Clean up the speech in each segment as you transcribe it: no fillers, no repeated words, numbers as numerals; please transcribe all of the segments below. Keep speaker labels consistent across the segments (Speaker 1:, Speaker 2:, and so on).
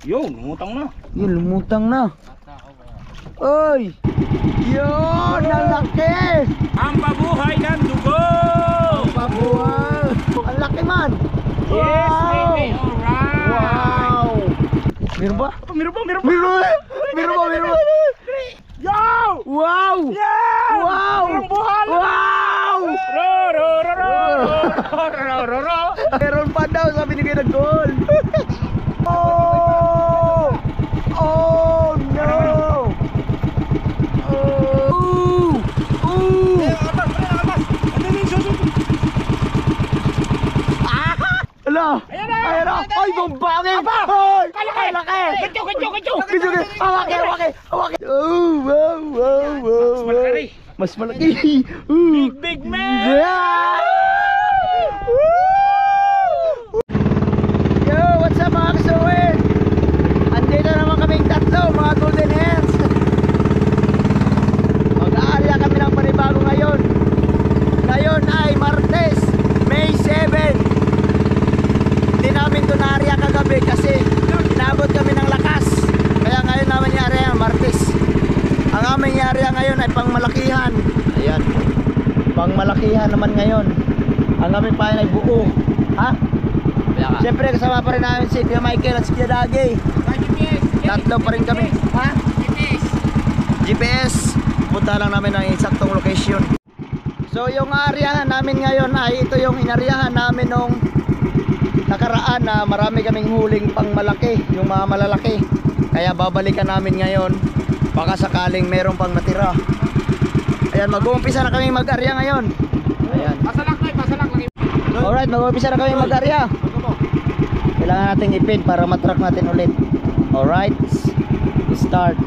Speaker 1: Yun, lumutang na.
Speaker 2: Yun, lumutang na. Oy! Yun, nalaki!
Speaker 1: Ang pabuhay ng dugo!
Speaker 2: Ang pabuhay! Ang laki man!
Speaker 1: Yes,
Speaker 2: Wow!
Speaker 1: baby! Alright!
Speaker 2: Wow! Meron ba?
Speaker 1: Meron ba?
Speaker 2: Meron ba? Meron ba? Meron ba?
Speaker 1: Yo!
Speaker 2: Wow!
Speaker 1: Yan!
Speaker 2: Wow!
Speaker 1: Ang buhala!
Speaker 2: Wow!
Speaker 1: Ro, ro, ro, ro, ro, ro, ro, ro.
Speaker 2: Meron pa daw, sabi ni Kuya Gold. Oh! Oh no! Oh! Oh!
Speaker 1: Atas! Ano yung susunod?
Speaker 2: Ala!
Speaker 1: Ayan na!
Speaker 2: Ayan na! Ay, bumbangin!
Speaker 1: Aba!
Speaker 2: Ay!
Speaker 1: Kalaki!
Speaker 2: Laki!
Speaker 1: Gancho!
Speaker 2: Gancho! Hawaki! Oh! Wow! Wow! Wow!
Speaker 1: Mas malaki.
Speaker 2: Mas malaki! Oh!
Speaker 1: Big man!
Speaker 2: Yeah! Yo! What's up mga kasawin? Andito naman kaming tatlo mga golden hands. Mag-aarya kami ng panibago ngayon. Ngayon ay Martes, May 7. Hindi namin ito na-aarya kagabi kasi inabot kami ng lakas. Kaya ngayon namin i-aarya Martes. Ang aming i-aarya ngayon ay pangmalakihan. Ayan, pangmalakihan naman ngayon. Ang aming pahin ay buo. Ha? Siyempre kasama pa rin namin si Kuya Michael at si Kuya Dagi. Tatlo pa rin kami. Ha? GPS. Punta lang namin ng eksaktong location. So yung aaryahan namin ngayon ay ito yung inaryahan namin nung nakaraan na marami kaming huling pang malaki, yung mga malalaki. Kaya babalikan namin ngayon. Baka sakaling meron pang natira. Ayan, mag-uumpisa na kami mag-arya ngayon. Ayan.
Speaker 1: Pasalak lang.
Speaker 2: Alright, mag-uumpisa na kami mag-arya. Kailangan nating ipin para matrack natin ulit. Alright, start.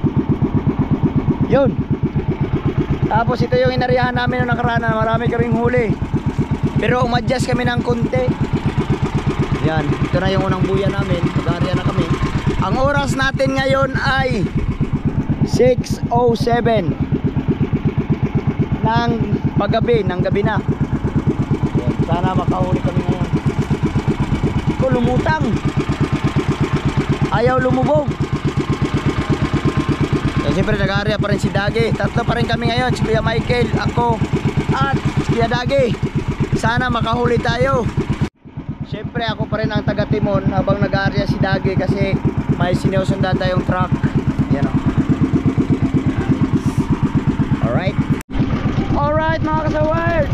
Speaker 2: Yun. Tapos ito yung inaryahan namin noong nakaraan na marami kaming huli. Pero umadjust kami ng konti. Yan, ito na yung unang buya namin. Mag-arya na kami. Ang oras natin ngayon ay 6:07 ng paggabi, ng gabi na. Yan, sana makahuli kami ngayon. Ito lumutang. Ayaw lumubog. Yan, siyempre nag-aarya pa rin si Dagi. Tatlo pa rin kami ngayon, si Kuya Michael, ako at si Kuya Dagi. Sana makahuli tayo. Siyempre ako pa rin ang taga-timon habang nag-aarya si Dagi kasi may sinusundan tayong truck. Yan o. Alright. Alright mga kasawad,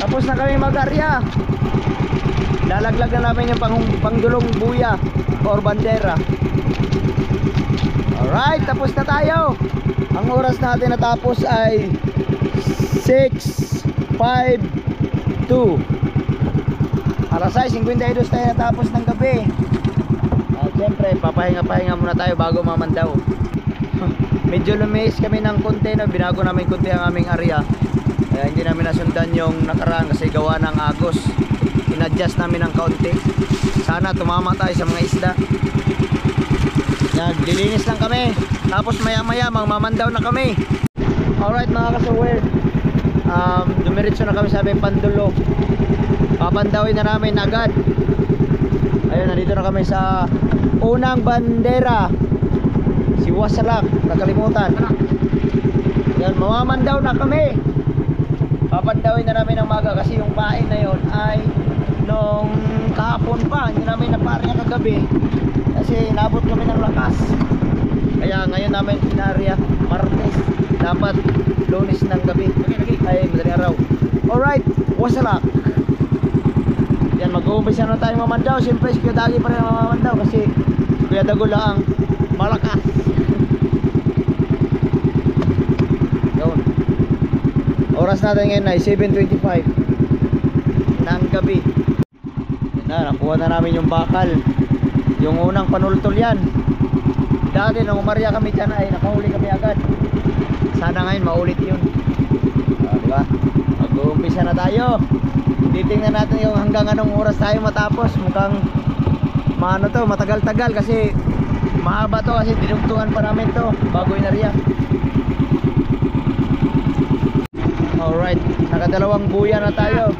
Speaker 2: tapos na kami mag-arya. Lalaglag na namin yung pangdulong buya or bandera. Alright, tapos na tayo. Ang oras natin natapos ay 6:52. Alas 6:52 tayo natapos ng gabi. At syempre papahinga-pahinga muna tayo bago mamandaw. Medyo lumis kami ng konti, no? Binago namin konti ang aming area. Kaya hindi namin nasundan yung nakaraan kasi gawa ng agos. In-adjust namin ng kaunti. Sana tumama tayo sa mga isda. Yan, lilinis lang kami. Tapos maya maya mamandaw na kami. Alright mga kasawir, dumiretso na kami sa aming pandulo. Papandawin na namin agad. Ayun, nandito na kami sa unang bandera. Si Wasalak, nakalimutan. Yan, mamamandaw na kami. Papandawin na namin ng maga kasi yung bain na yon ay nung kahapon pa, hindi namin naparya kagabi kasi inabot kami ng lakas. Kaya ngayon namin pinarya Martes, dapat Lunes ng gabi ay madaling araw. Alright, Wasalak. Yan, mag-uumpisa na tayo mamandaw. Siyempre si Kuya Dagi pa rin mamamandaw kasi Kuya Dago lang malakas. Yun. Oras natin ngayon ay 7:25 ng gabi. Yan na, nakuha na namin yung bakal. Yung unang panultol yan. Dati nung umarya kami dyan ay nakahuli kami agad. Sana ngayon maulit yun. Diba? Mag-uumpisa na tayo. Titingnan natin yung hanggang anong oras tayo matapos. Mukhang maano to, matagal-tagal kasi mahaba to kasi dinugtungan pa namin to bago inarya. Alright, nakadalawang buya na tayo.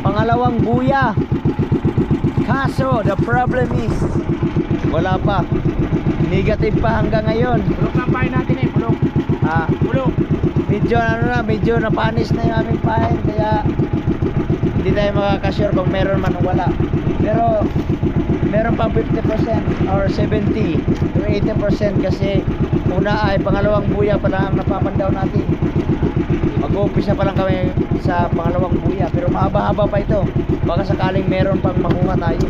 Speaker 2: Pangalawang buya. Kaso, the problem is, wala pa. Negative pa hanggang ngayon.
Speaker 1: Bulok na pahin natin eh, bulok. Bulok.
Speaker 2: Medyo napanis na yung aming pahin. Kaya, hindi tayo makakasure kung meron man o wala. Pero, meron pang 50% or 70 to 80% kasi una ay pangalawang buya pa lang napapandaw natin. Mag-uumpisa pa lang kami sa pangalawang buya, pero mahaba-haba pa ito. Baka sakaling meron pang makuha tayo.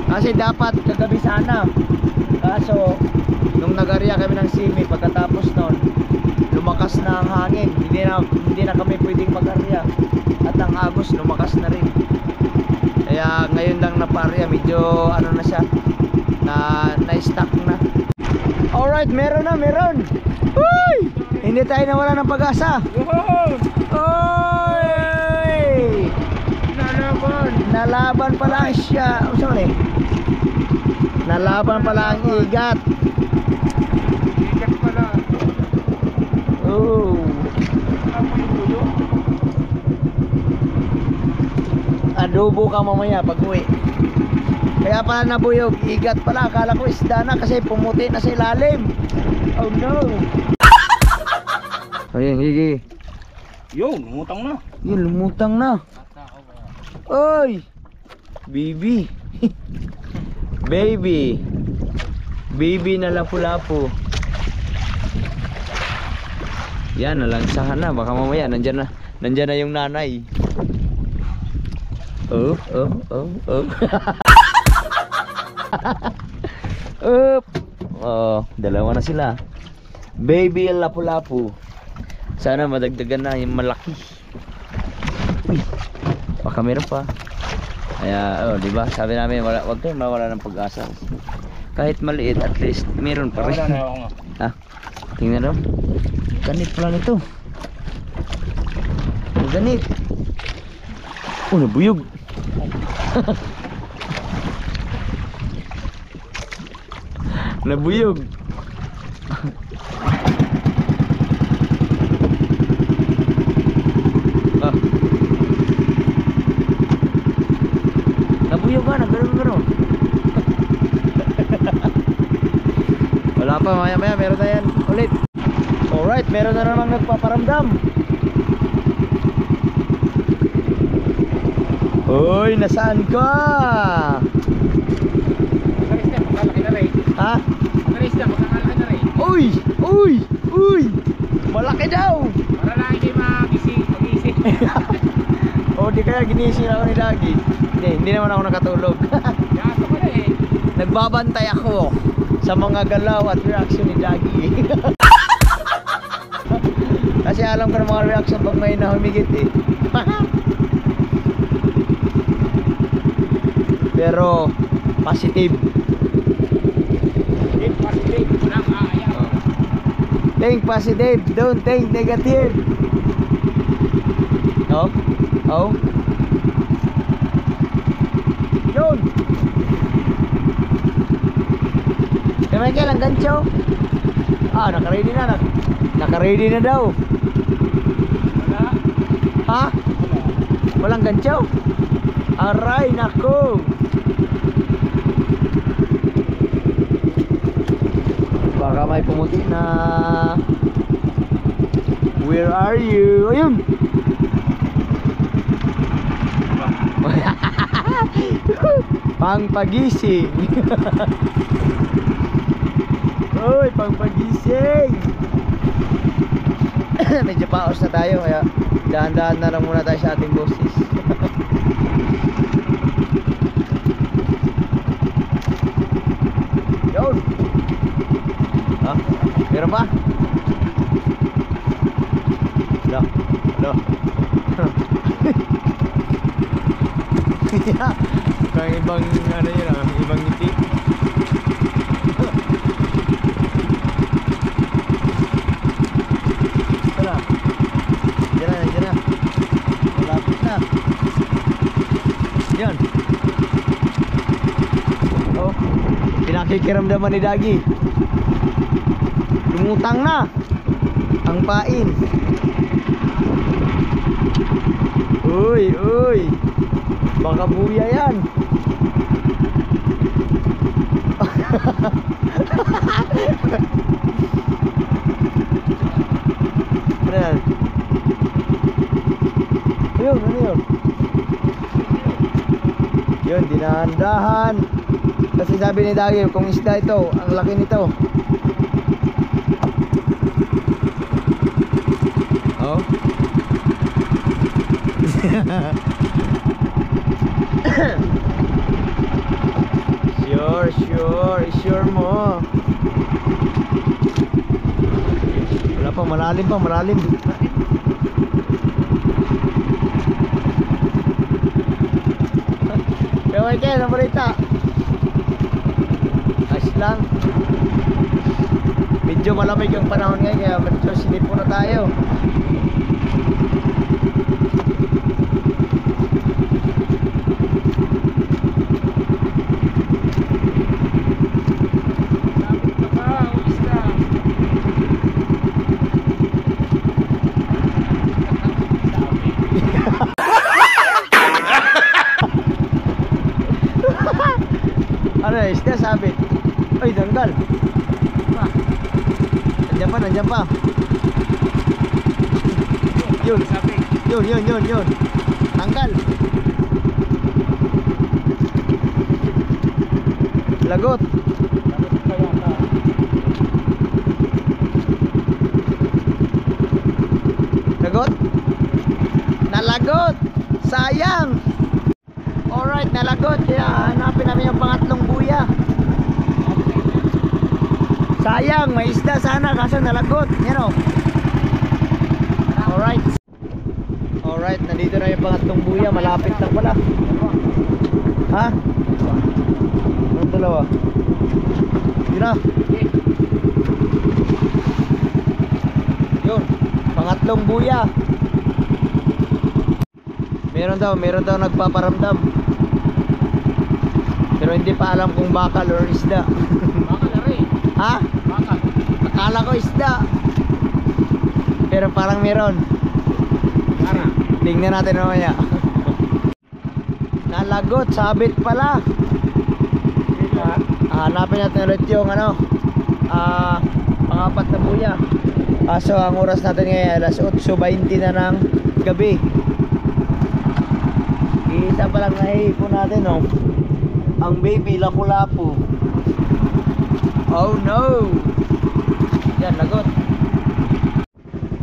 Speaker 2: Kasi dapat kagabi sana. Kaso nung nag-area kami ng simi, pagkatapos nun lumakas na ang hangin. Hindi na kami pwedeng mag-area. At ang agos lumakas na rin. Kaya ngayon lang na-area, medyo ano na siya, na-stuck na. Alright, meron. Uy! Hindi tayo nawala ng pag-asa. Oy! Nalaban pala siya. Oh, sorry. Nalaban pala ang igat.
Speaker 1: Ikat pala.
Speaker 2: Oh. Adobo ka mamaya pag uwi. Kaya pala nabuyog. Igat pala. Akala ko isda na kasi pumuti na sa ilalim. Oh no. Ayun, Gigi.
Speaker 1: Yun, lumutang na.
Speaker 2: Yun, lumutang na. Oy! Baby. Baby na lapu-lapu. Yan, nalangsahan na. Baka mamaya, nandyan na yung nanay. Oh. Up. Oh, dalawa na sila. Baby lapu-lapu. Sana madagdagan na yung malaki. Uy, baka meron pa. Kaya, di ba? Sabi namin, wag tayong mawala ng pag-asa. Kahit maliit, at least meron pa rin. Ha? Tingnan daw. Ganit pala nito. Ganit. Oh, nabuyog. Nabuyog. Nabuyog ka, nagano. Wala pa, maya meron na yan ulit. Alright, meron na namang nagpaparamdam. Uy, nasaan ka?
Speaker 1: Magalis na, magkalaki na rin.
Speaker 2: Ha?
Speaker 1: Magalis na, magkalaki na rin.
Speaker 2: Uy! Malaki daw!
Speaker 1: Para lang kayo magising.
Speaker 2: O di kaya ginising ako ni Dagi. Hindi naman ako nakatulog.
Speaker 1: Gato ka na eh.
Speaker 2: Nagbabantay ako sa mga galaw at reaction ni Dagi. Kasi alam ko ng mga reaction pag may nahumigit eh. Pero positive.
Speaker 1: Positive. Walang aayaw.
Speaker 2: Think positive, don't think negative. Oh. Yun. Kaya kailang gancho. Naka-ready na. Naka-ready na daw.
Speaker 1: Wala.
Speaker 2: Ha? Walang gancho? Aray, nako. Baka may pumuti na. Where are you? Ayun. Pangpagising. Uy, pangpagising. Medyo paos na tayo kaya dahan-dahan na lang muna tayo sa ating boses. Yun. Ha? Meron ba? Hello. Kaya ibang ano yun, ibang ngiti. Tara. Diyan na. Malapit na. Yan. Oh, pinakikiramdaman ni Dagi. Lumutang na ang pain. Uy. Baka buya yan. Ano yan? Ayun, ano yun? Yun, dinahandahan. Kasi sabi ni Dagi, kung isda ito, ang laki nito. Oh. Sure mo. Wala pa, malalim. Kaya kayo, ano balita? Ayos lang. Medyo malamig yung panahon ngayon, kaya medyo sinipo na tayo. Ano eh, isda sabit. Ay, tanggal. Nandiyan pa. Yun. Tanggal. Lagot. Nalagot. Sayang. Alright, nalagot. Kaya hanapin namin yung pangatlong buya. Sayang, may isda sana kaso nalagot. Yan o. Alright, nandito na yung pangatlong buya. Malapit na pala. Ha? Anong dalawa? Yun na. Yun, pangatlong buya. Meron daw nagpaparamdam. Pero hindi pa alam kung bakal or isda.
Speaker 1: Bakal na rin.
Speaker 2: Ha?
Speaker 1: Bakal.
Speaker 2: Akala ko isda. Pero parang meron.
Speaker 1: Para.
Speaker 2: Tingnan natin mamaya. Nalagot, sabit pala. Hanapin natin ulit yung pangapat na buya. Kaso ang oras natin ngayon alas 8:20 na ng gabi. Isa pa lang nahihipon natin, oh. Ang baby lapu-lapu. Oh no. Yan, lagot.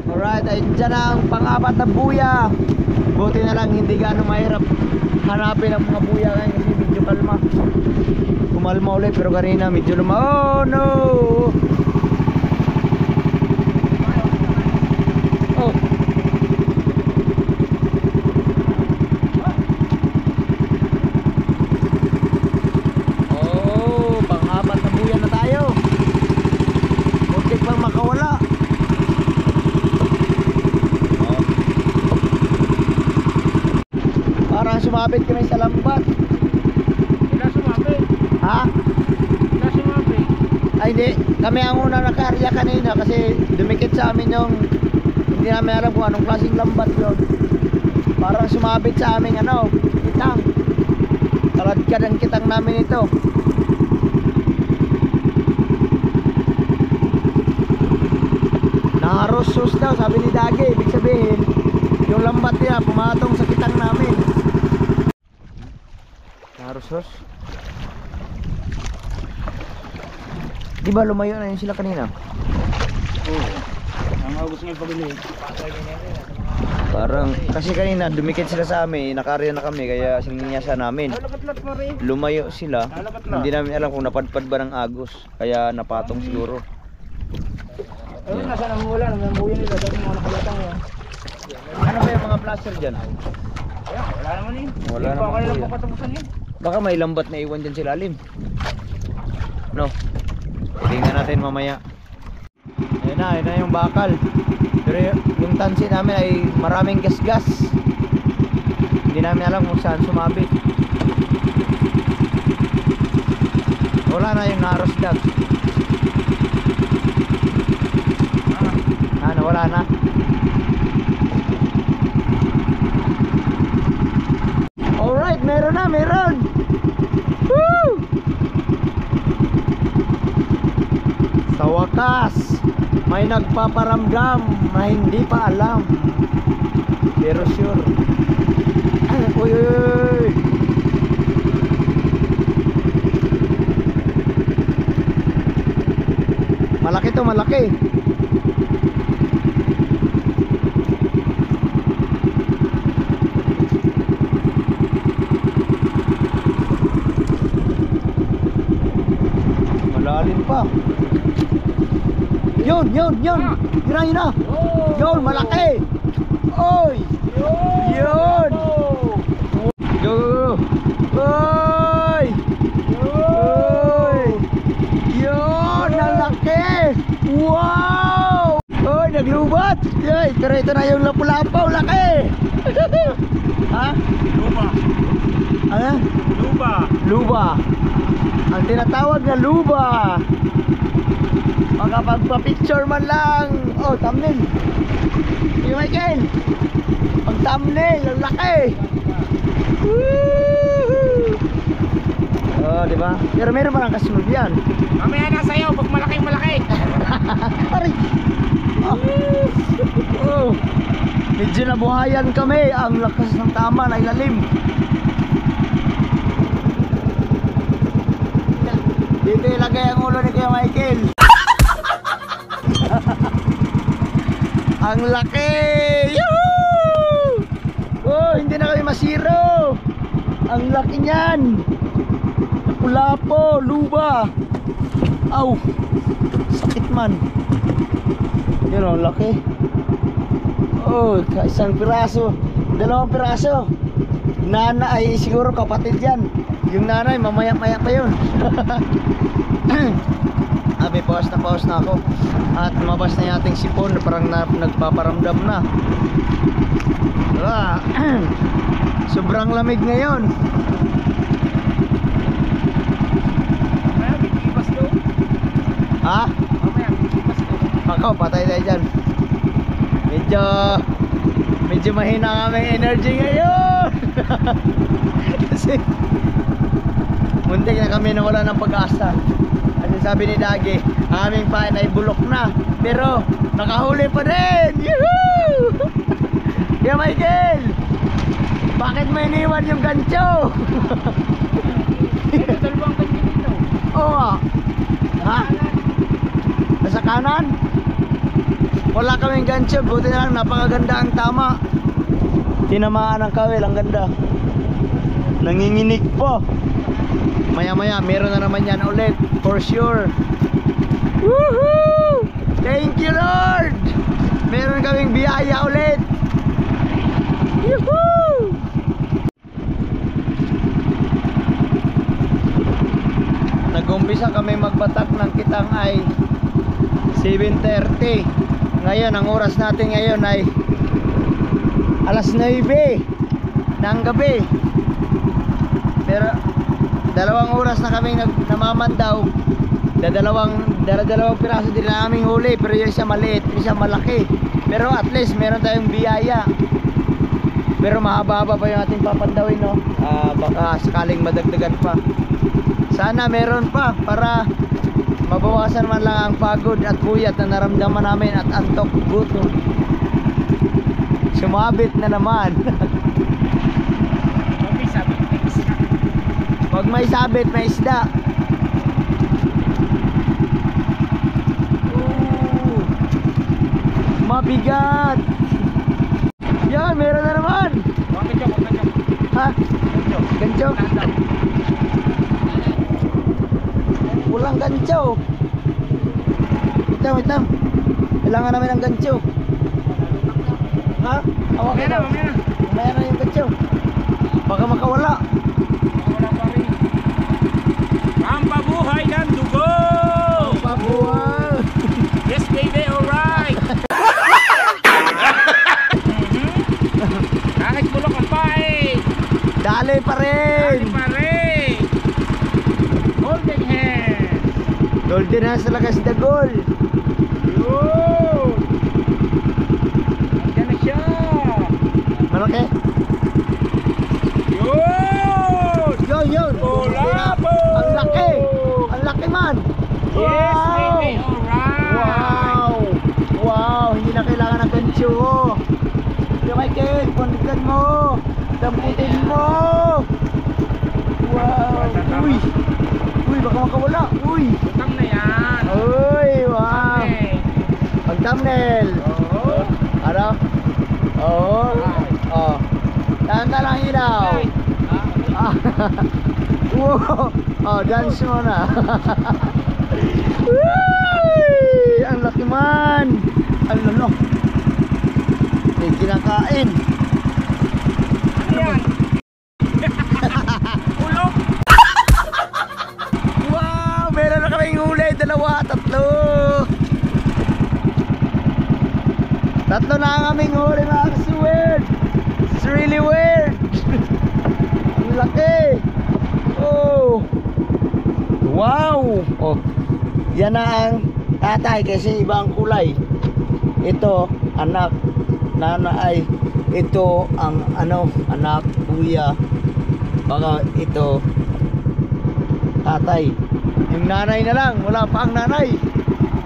Speaker 2: Alright, ay dyan ang pangapat na buya. Buti na lang hindi gaano mahirap hanapin ang mga buya ngayon kasi medyo kalma. Kumalma ulit pero kanina medyo luma. Oh no. Oh. Oh, pangapat na buya na tayo. Muntik pang makawala. Oh. Parang sumabit kami sa lambat.
Speaker 1: Sila sumabit.
Speaker 2: Ha?
Speaker 1: Sila sumabit.
Speaker 2: Ay hindi, kami ang una nakarya kanina kasi dumikit sa amin yung hindi namin alam kung anong klaseng lambat yun. Parang sumabit sa aming kitang. Taladkad ang kitang namin ito. Naharosos daw sabi ni Dagi, ibig sabihin yung lambat niya pumatong sa kitang namin. Naharosos. Di ba lumayo na yun sila kanina?
Speaker 1: Oo. Ang gusto nyo pabili.
Speaker 2: Parang, kasi kanina dumikit sila sa amin, nakarya na kami, kaya sininyasan namin.
Speaker 1: Nalagat-lat mo rin.
Speaker 2: Lumayo sila,
Speaker 1: Nalagat na.
Speaker 2: hindi namin alam kung napadpad ba ng agos, kaya napatong siguro.
Speaker 1: Ayun, nasa namumula. Namumula nila. Dati mga nakalatang yun.
Speaker 2: Ano ba yung mga plaster dyan?
Speaker 1: Ayan, wala naman eh.
Speaker 2: Wala
Speaker 1: Hindi pa
Speaker 2: naman
Speaker 1: kaya lang
Speaker 2: po yan.
Speaker 1: papatapusan eh.
Speaker 2: Baka may lambat na iwan dyan sa ilalim. No? Tingnan natin mamaya. Ayun na yung bakal. Pero yung tansi namin ay maraming gas-gas. Hindi namin alam kung saan sumabit. Wala na yung narosdag. Wala na. Alright, meron na, meron. Woo! Sa wakas, may nagpaparamdam na hindi pa alam. Pero sure. Uy, uy, uy. Malaki to, malaki. Malalim pa. Yun. Yun na. Yun, malaki. Oy. Yun. Go. Oy. Oy. Yun, nalaki. Wow. Oy, naglubat. Yay, pero ito na yung lapu-lapaw, laki. Ha?
Speaker 1: Luba.
Speaker 2: Ano?
Speaker 1: Luba.
Speaker 2: Luba. Ang tinatawag na luba. Makapagpa-picture man lang. Oh, thumbnail. Yung Michael. Ang thumbnail, ang laki. Woo! Oh, di ba? Pero meron pa lang kasunod yan.
Speaker 1: Mamaya na sa'yo, pag malaki.
Speaker 2: Aray. Oh. Medyo nabuhayan kami. Ang lakas ng tama na ilalim. Dito ilagay ang ulo ni Kuya Michael. Ang laki! Yoo! Oh, hindi na kami masiro. Ang laki niyan. Lapu-lapo, luba. Aw, sakit man. Yun o, laki. Oh, isang piraso, dalawang piraso. Nana ay siguro kapatid yan. Yung nanay mamaya-maya pa yun. Abi, pause na ako. At lumabas na yung ating sipon. Parang nagpaparamdam na. Sobrang lamig ngayon.
Speaker 1: Mamaya, bibipas daw.
Speaker 2: Ha?
Speaker 1: Mamaya, bibipas daw.
Speaker 2: Ako, patay tayo dyan. Medyo mahina ang aming energy ngayon. Kasi muntik na kami nawala ng pag-asa. Kasi sabi ni Dagi, ang aming pain ay bulok na, pero nakahuli pa din. Yuhuu! Kaya Michael, bakit mo iniwan yung gancho?
Speaker 1: Ito, dalawang ganyan dito.
Speaker 2: Oo nga. Ha? Nasa kanan? Wala kaming gancho, buti na lang napakaganda ang tama. Tinamaan ang kawil, ang ganda. Nanginginig po. Maya-maya, meron na naman yan ulit, for sure. Woohoo! Thank you, Lord! Meron kaming biyaya ulit. Yuhuu! Nag-umpisa kami magbatak ng kitang ay 7:30. Ngayon, ang oras natin ngayon ay alas 9 ng gabi. Pero dalawang oras na kami namamandaw. Dalawang piraso din na aming huli, pero yung isa maliit, yung isa malaki. Pero at least meron tayong biyaya. Pero mahaba-haba pa yung ating papandawin, no? Baka sakaling madagdagan pa. Sana meron pa para mabawasan man lang ang pagod at puyat na naramdaman namin at antok, gutom. Sumabit na naman. Pag may sabit, may isda. Ooh, mabigat. Yan, meron na naman.
Speaker 1: Gancho.
Speaker 2: Ha? Gancho? Walang gancho. Wait lang. Kailangan namin ng gancho. Ha? Hawakin daw. Mamaya na yung gancho. Baka makawala.
Speaker 1: Ang pabuhay ng dugo!
Speaker 2: Pabuhay!
Speaker 1: Yes, baby, alright! Kahit bulok ang pae!
Speaker 2: Dali pa rin!
Speaker 1: Golden hand!
Speaker 2: Golden hands talaga si Dagol.
Speaker 1: Yun! Nandiyan na siya!
Speaker 2: Malaki?
Speaker 1: Yun!
Speaker 2: yun.
Speaker 3: Bulabo!
Speaker 2: Ang laki. Ang laki man.
Speaker 3: Yes,
Speaker 2: Wow.
Speaker 3: baby. Alright.
Speaker 2: Wow. Wow. Hindi na kailangan ng gancho. Kuya Michael, pundikan mo. Damputin mo. Wow. Uy. Uy, baka makawala. Uy.
Speaker 3: Utang na yan.
Speaker 2: Uy, wow.
Speaker 3: Okay.
Speaker 2: Ang thumbnail.
Speaker 3: Oo.
Speaker 2: Ano? Oo. Oh. Tanda lang ilaw.
Speaker 3: Okay.
Speaker 2: Ah. Wow. Oh, dance mo na. Uy, ang laki man. Ang lolo. May kinakain.
Speaker 3: Ano yan? Ulok.
Speaker 2: Wow, meron na kaming huli. Dalawa, tatlo. Tatlo na ang aming huli, mga kasuwerd. It's really weird. Ang laki. Oh. Wow. Oh. Yan na ang tatay kasi iba ang kulay. Ito, anak. Nanay. Ito ang anak, kuya. Baka ito tatay. Yung nanay na lang, wala pa ang nanay.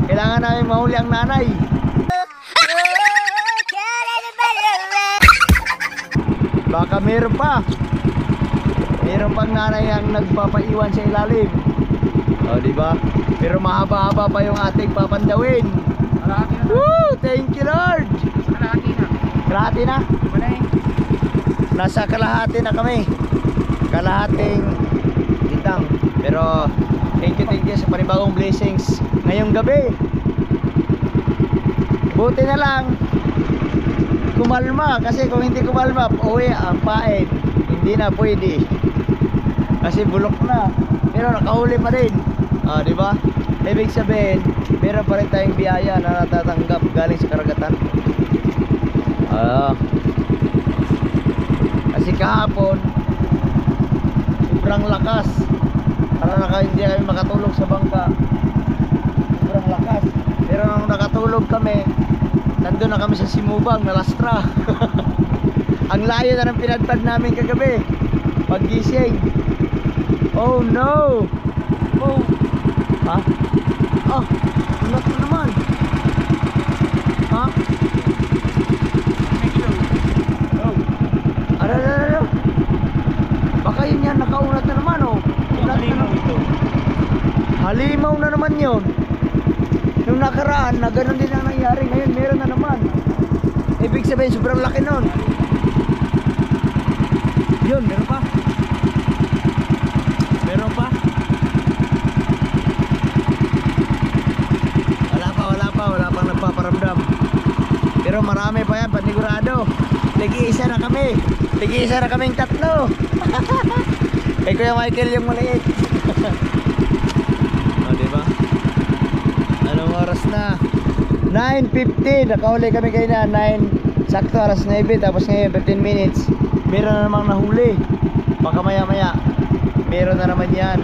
Speaker 2: Kailangan namin mahuli ang nanay. Baka meron pa. Meron pang nanay ang nagpapaiwan sa ilalim. O, di ba? Pero mahaba-haba pa yung ating papandawin.
Speaker 3: Kalahati na.
Speaker 2: Woo! Thank you, Lord.
Speaker 3: Kalahati na.
Speaker 2: Kalahati na.
Speaker 3: Wala eh.
Speaker 2: Nasa kalahati na kami. Kalahating bitang. Pero thank you sa panibagong blessings ngayong gabi. Buti na lang kumalma, kasi kung hindi kumalma, uwi ang pain. Hindi na pwede. Kasi bulok na. Pero nakahuli pa rin. Ah, di ba? Ibig sabihin, meron pa rin tayong biyaya na natatanggap galing sa karagatan. Kasi kahapon sobrang lakas. Hindi kami makatulog sa bangka. Sobrang lakas. Pero nung nakatulog kami, nandun na kami sa Simubang na Lastra. Ang layo na ng pinadpad namin kagabi paggising. Oh no. Oh. Ha? Oh, ulat mo naman. Ha? Oh. Ano? Baka yun yan, nakaulat na naman oh. Ulat na naman. Halimaw na naman yun. Nung nakaraan na ganun din ang nangyari, ngayon meron na naman. Ibig sabihin sobrang laki nun. Yun, meron pa. Meron pa. Wala pang nagpaparamdam. Pero marami pa yan, panigurado. Tig-iisa na kami. Tig-iisa na kaming tatlo. Kay Kuya Michael yung maliit. O, diba? Anong oras na? 9:50. Nakahuli kami kayo na 9. Sakto alas 9. Tapos ngayon 15 minutes. Meron na namang nahuli. Baka maya maya meron na naman yan.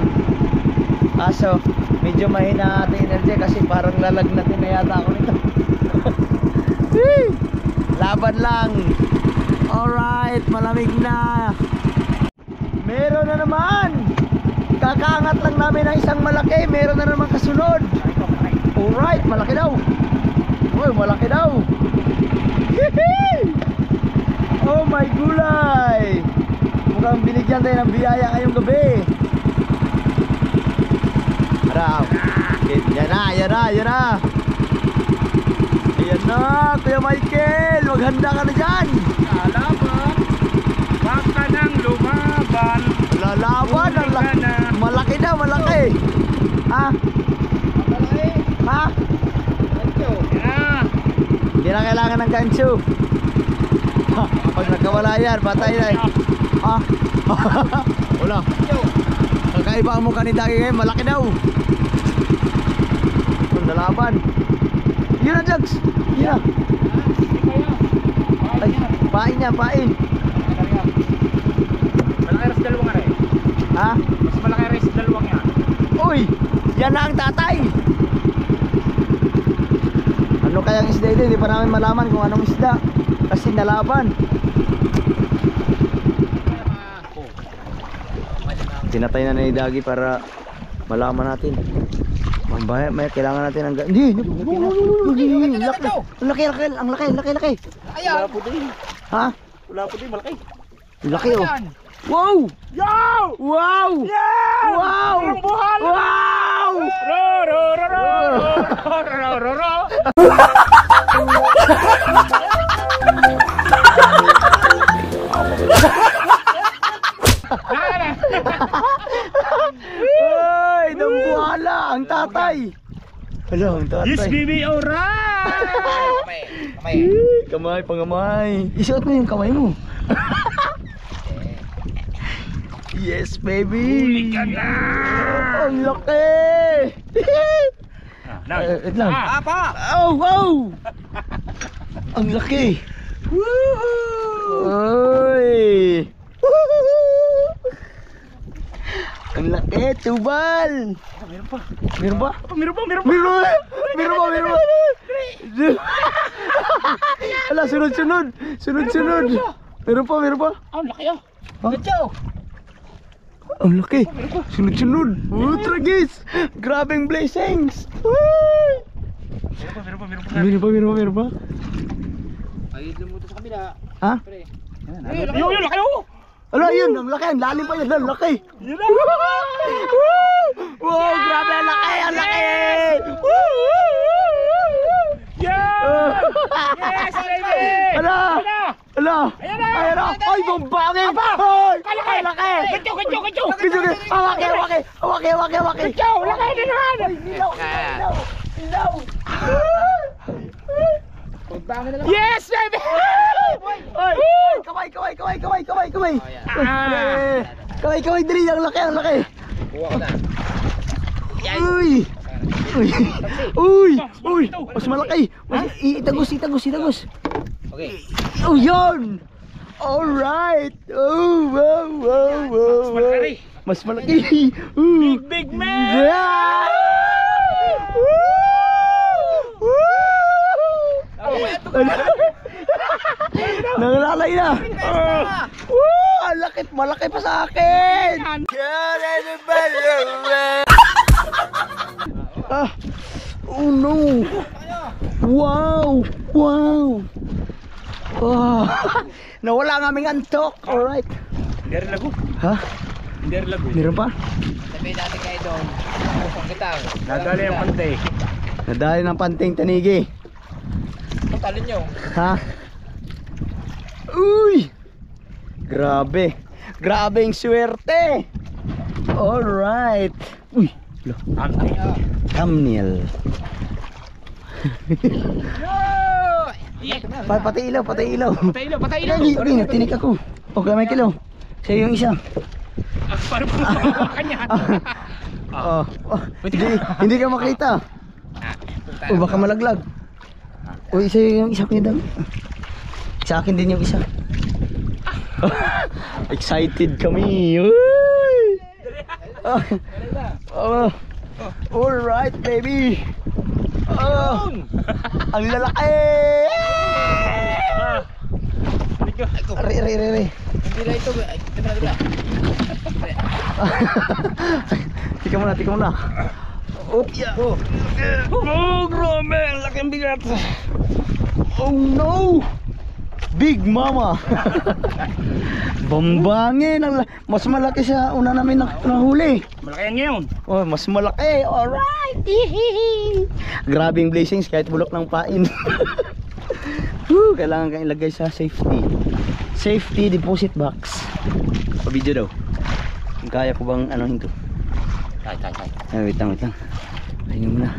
Speaker 2: Aso medyo mahina ating energy kasi parang lalagnatin na yata ako nito. Laban lang. Alright, malamig na. Meron na naman. Kakaangat lang namin ng isang malaki. Meron na naman kasunod. Alright, malaki daw. Uy, malaki daw. Oh my gulay. Mukhang binigyan tayo ng biyaya ngayong gabi. Araw. Yan na. Ayan na, Kuya Michael. Maghanda ka na dyan.
Speaker 3: Lalaban. Baka nang lumaban.
Speaker 2: Lalaban. Malaki daw, malaki. Ha?
Speaker 1: Malaki.
Speaker 2: Ha?
Speaker 1: Gancho.
Speaker 3: Yeah.
Speaker 2: Hindi na kailangan ng gancho. Pag nagkawala yan, patay na eh. Ah. Wala. Kakaiba ang mukha ni Dagi ngayon, malaki daw. Kung nalaban. Yun na, Jugs. Yun na. Ay, pain yan, pain.
Speaker 3: Malaki rin sa dalawang aray.
Speaker 2: Ha?
Speaker 3: Mas malaki rin sa dalawang yan.
Speaker 2: Uy, yan na ang tatay. Ano kayang isda ito? Hindi pa namin malaman kung anong isda. Kasi nalaban. Tinatay na ni Dagi para malaman natin. Mamaya, may kailangan natin ng hindi. Ang laki.
Speaker 1: Wala po din.
Speaker 2: Ha?
Speaker 1: Wala po din, malaki.
Speaker 2: Laki oh. Wow!
Speaker 3: Yo!
Speaker 2: Wow!
Speaker 3: Yan!
Speaker 2: Wow!
Speaker 3: Ang buhal!
Speaker 2: Wow!
Speaker 3: Ro, ro, ro, ro, ro, ro, ro, ro.
Speaker 2: Ay, dambuhala ang tatay. Hala, ang tatay.
Speaker 3: Yes, baby, alright!
Speaker 2: Kamay, pangamay. Isuot mo yung kamay mo. Yes, baby.
Speaker 3: Huli ka na!
Speaker 2: Ang laki. Wait lang.
Speaker 3: Apa!
Speaker 2: Oh, wow! Ang laki. Oy! Ang laki, tubal.
Speaker 3: Meron pa.
Speaker 2: Meron ba?
Speaker 3: Meron pa.
Speaker 2: Meron ba? Ala, sunod. Meron pa.
Speaker 3: Ang laki ah.
Speaker 2: Ha? Ang laki. Sunod. Tragis. Grabing blessings. Meron pa.
Speaker 1: Ay, lumuto sa kabila.
Speaker 2: Ha?
Speaker 3: Yung laki oh.
Speaker 2: Ala, yun. Ang laki. Ang lalim pa yun. Ang laki.
Speaker 3: Yun na.
Speaker 2: Wow, grabe. Ang laki.
Speaker 3: Yeah! Yes, baby!
Speaker 2: Ala.
Speaker 3: Ayan na!
Speaker 2: Ay, bambangin. Ay,
Speaker 3: Kalaki!
Speaker 2: laki.
Speaker 3: Kutyo!
Speaker 2: Hawaki.
Speaker 3: Kutyo! Laki na naman!
Speaker 2: Ilaw.
Speaker 3: Yes, baby!
Speaker 2: Ay, kamay. Kamay, dali. Ang laki.
Speaker 1: Kuha ko na.
Speaker 2: Uy, mas malaki. Itagos.
Speaker 1: Okay.
Speaker 2: Oh, yun. Alright. Oh, wow. Mas malaki.
Speaker 3: Big man!
Speaker 2: Yeah! Nangalalay na. Ang malaki pa sa akin. Oh no. Wow. Nawala ang aming antok. Alright.
Speaker 3: Hindi rin lago.
Speaker 2: Ha? Meron pa?
Speaker 1: Sabihin natin kayo doon. Kung kita.
Speaker 3: Nadali ang pantay.
Speaker 2: Nadali ng panting tanigi.
Speaker 1: Talon nyo.
Speaker 2: Ha? Uy! Grabe ang swerte. Alright. Uy! Thumbnail. Pati ilaw.
Speaker 3: Patay ilaw.
Speaker 2: Hindi, tinik ako. Okay, may kilaw. Sa'yo yung isa.
Speaker 3: Paano pa kanya?
Speaker 2: Hindi ka makita. O baka malaglag. O isa yung isa pinidang. Sa akin din yung isa. Excited kami. Uy! Alright, baby. Ang lalaki. Re.
Speaker 1: Hindi na ito. Ay, diba?
Speaker 2: Tika muna. Oh, grabe. Laking bigat. Oh no. Big mama. Bambangin. Mas malaki sa una namin nahuli.
Speaker 3: Malaki yan ngayon.
Speaker 2: Oh, mas malaki. Alright. Grabing blessings kahit bulok ng pain. Kailangan kang ilagay sa safety deposit box. Pa-video daw. Kaya ko bang ano ito? Wait lang. Ayun muna.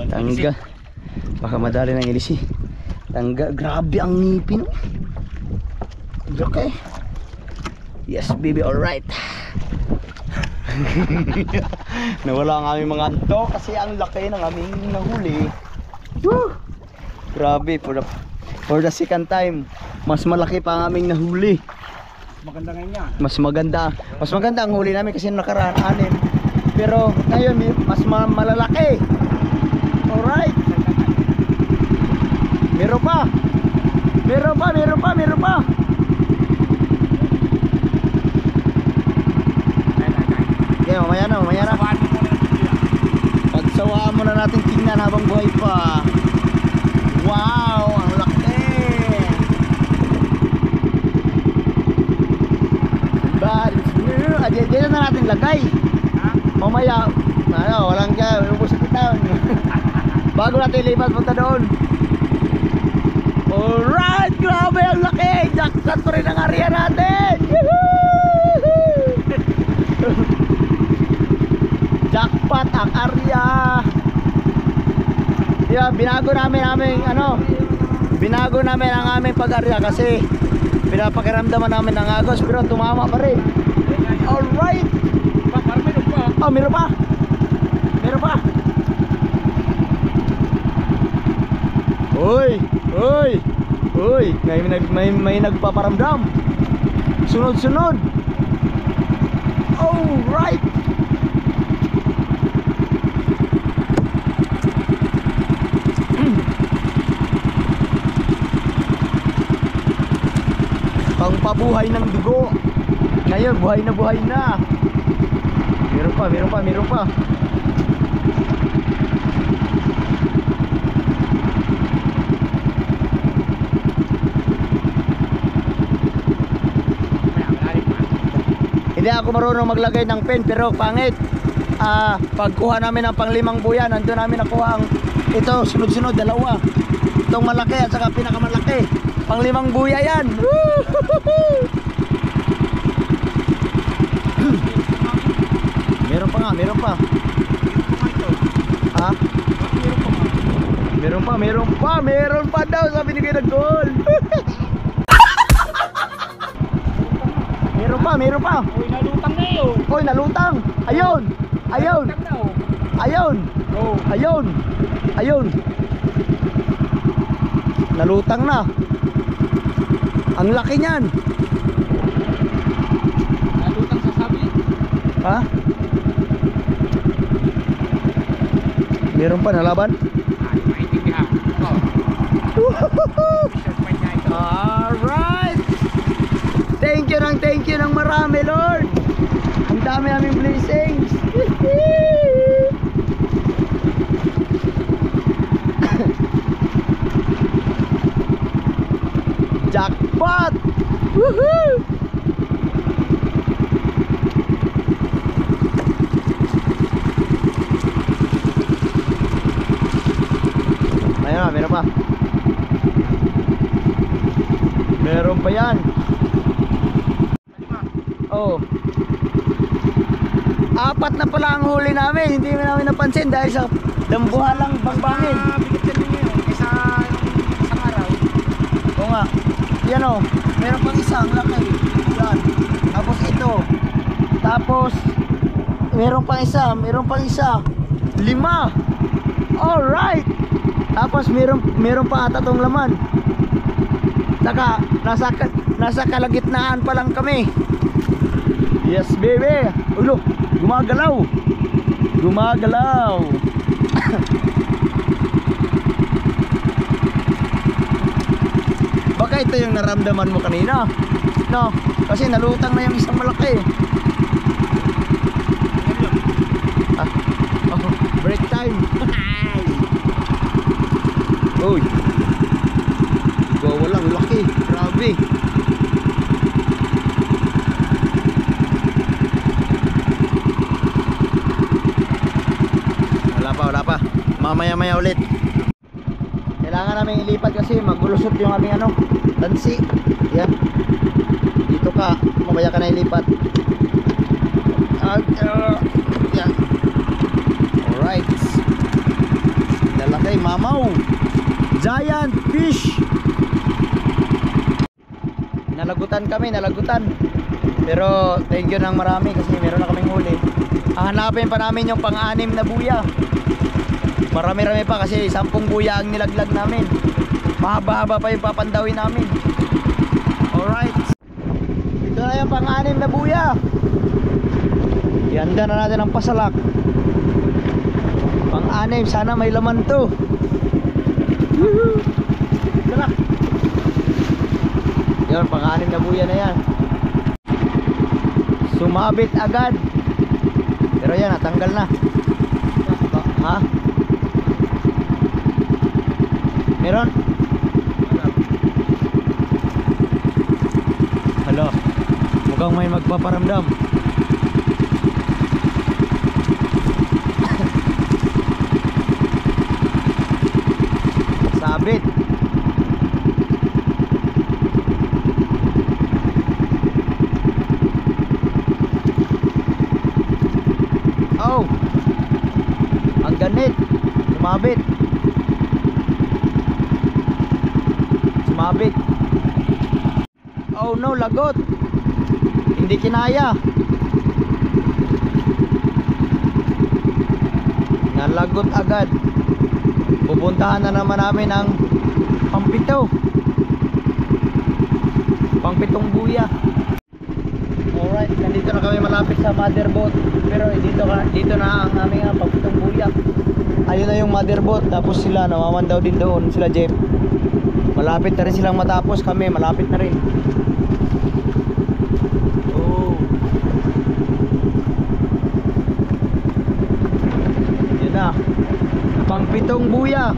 Speaker 2: Tangga. Baka madali ng ilisi. Tangga. Grabe ang ngipin. Okay. Yes, baby. Alright. Nawala ang aming mga anto kasi ang laki ng aming nahuli. Woo! Grabe. For the second time, mas malaki pa ang aming nahuli.
Speaker 3: Maganda ngayon yan.
Speaker 2: Mas maganda ang huli namin kasi nakaraan 6. Pero ngayon mas malalaki. Alright. Meron pa. Okay, mamaya na, mamaya na.
Speaker 3: Sawaan mo muna yung video.
Speaker 2: Pagsawaan muna natin tingnan habang buhay pa. Wow, ang laki. But, diyan na natin lagay.
Speaker 3: Ha?
Speaker 2: Mamaya, walang kaya, ubos kita. Bago natin lipat punta doon. Alright, grabe ang laki. Jackpot pa rin ang area natin. Jackpot ang area. Yeah, binago namin ang aming pag-area kasi pinapakiramdaman namin ng agos pero tumama pa rin. Alright.
Speaker 3: Ba, parang meron pa.
Speaker 2: Oh, meron pa. Meron pa. Uy, uy, uy, may nagpaparamdam. Sunod-sunod. Alright. Pangpabuhay ng dugo. Ngayon, buhay na buhay na. Meron pa, meron pa, meron pa. Hindi ako marunong maglagay ng pen pero pangit. Pagkuha namin ng pang-5 buya, nandun namin nakuha ang ito, sunod-sunod, dalawa. Itong malaki at saka pinakamalaki. Pang-5 buya yan. Meron pa nga, meron pa. Ha? Meron pa daw, sabi ni Kuya Nagdol. Meron pa.
Speaker 3: Uy, nalutang na yun.
Speaker 2: Oy, nalutang. Ayun. Ayun.
Speaker 3: Nalutang na, oh.
Speaker 2: Ayun.
Speaker 3: Oh.
Speaker 2: Ayun. Ayun. Nalutang na. Ang laki niyan.
Speaker 3: Nalutang sa sabi.
Speaker 2: Ha? Meron pa nalaban?
Speaker 3: Ay, maintindihan. Oh. Mission point na ito.
Speaker 2: Alright. Thank you ng marami, Lord. Ang dami naming blessings. Jackpot. Woohoo. Ayun na, meron pa. Meron pa yan. Oh. 4 na pala ang huli namin. Hindi namin napansin dahil sa dambuhalang bangbangin.
Speaker 3: Bigyan din niyo kaysa yung isang araw.
Speaker 2: Oo nga. Yan o. Meron pang isa. Ang laki. Yan. Tapos ito. Tapos meron pang isa. Meron pang isa. 5. Alright. Tapos meron pa ata tong laman. Saka nasa kalagitnaan pa lang kami. Yes baby. Ulo, gumagalaw. Gumagalaw. Baka ito yung naramdaman mo kanina. No, kasi nalutang na yung isang malaki. Oh, break time. Uy. Walang laki. Grabe. Wala pa. Mamaya-maya ulit. Kailangan namin ilipat kasi magulusot yung aming tansi. Yan. Dito ka. Mamaya ka na ilipat. Yan. Alright. Lalaki, mamaw. Giant fish. Nalagutan kami, nalagutan. Pero thank you ng marami kasi meron na kaming huli. Hahanapin pa namin yung pang-6 na buya. Marami-rami pa kasi 10 buya ang nilaglag namin. Mahaba-haba pa yung papandawin namin. Alright. Ito na yung pang-6 na buya. Ihanda na natin ang pasalak. Pang-6, sana may laman to. Tara. Yun, pang-6 na buya na yan. Sumabit agad. Pero yan, natanggal na. Ha? Meron? Hala, mukhang may magpaparamdam. Sabit. Oh, ang ganit. Sumabit. Sumabit. Oh no, lagot. Hindi kinaya. Nalagot agad. Pupuntahan na naman namin ang pangpito. Pangpitong buya. Alright, nandito na kami malapit sa motherboard. Pero dito na ang aming pangpitong buya. Ayun na yung motherboard. Tapos sila namamandaw din doon. Sila Jeff. Malapit na rin silang matapos. Kami malapit na rin. Oh. Yun na. Pangpitong buya.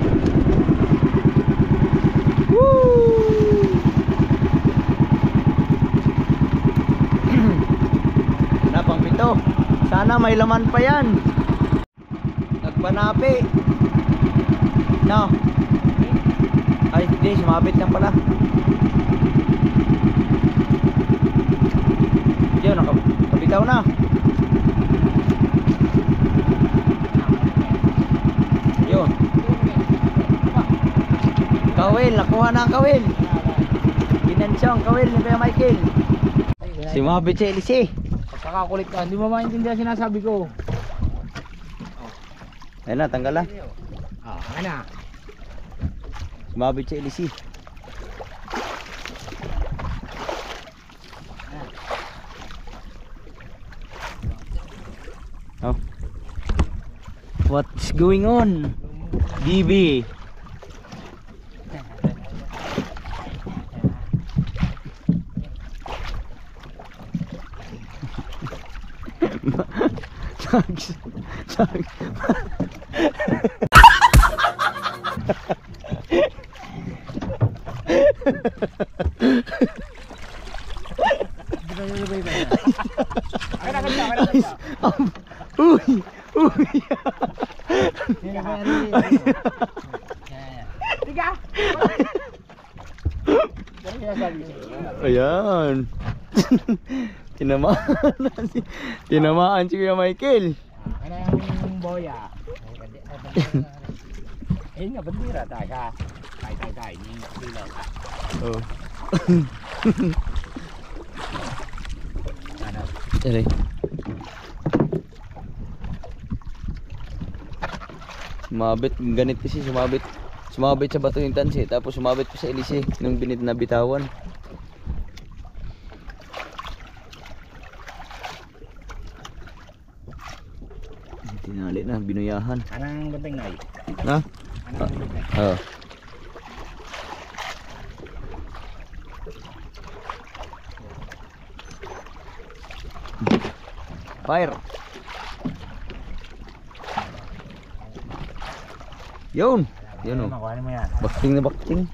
Speaker 2: Woo! Na pangpito. Sana may laman pa yan. Nagpanapi. No. Ay, hindi, sumabit lang pala. Yun, nakabitaw na. Yun. Kawil, nakuha na ang kawil. Ginansya ang kawil ni Kuya Michael. Sumabit si Elise.
Speaker 1: Pagkakakulit ka, hindi mo maintindihan sinasabi ko.
Speaker 2: Ayun na, tanggal na.
Speaker 1: Ano?
Speaker 2: Sumabit si Elise. Oh. What's going on? DB. Uy! Uy!
Speaker 1: Tiga!
Speaker 2: Ayan. Tinamaan si Kuya Michael.
Speaker 1: Ano yung boya? Ayun nga, bandira tayo ha. Tay. Bilaw ka.
Speaker 2: Oh.
Speaker 1: Ano?
Speaker 2: Tari. Sumabit, ganit kasi sumabit. Sumabit sa bato yung tansi, tapos sumabit pa sa Elise nung binit na bitawan. Tinali na, binuyahan.
Speaker 1: Anong ganteng na
Speaker 2: Ha?
Speaker 1: Anong ganteng?
Speaker 2: Oo. Fire. Yun. Yun oh.
Speaker 1: Makuha mo yan.
Speaker 2: Bakting na bakting.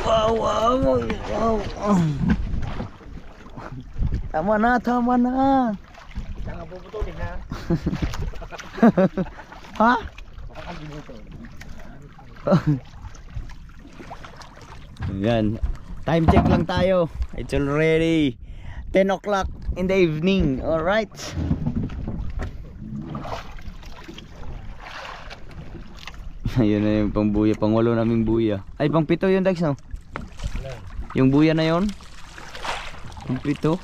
Speaker 2: Wow. Tama na.
Speaker 1: Kita nga puputulin ha.
Speaker 2: Ha? Yan. Time check lang tayo. It's already 10 o'clock in the evening. Alright. Ayun na yung pang buya. Pang 8 naming buya. Ay, pang 7 yun, Dax, no? Yung buya na yun. Pang 7.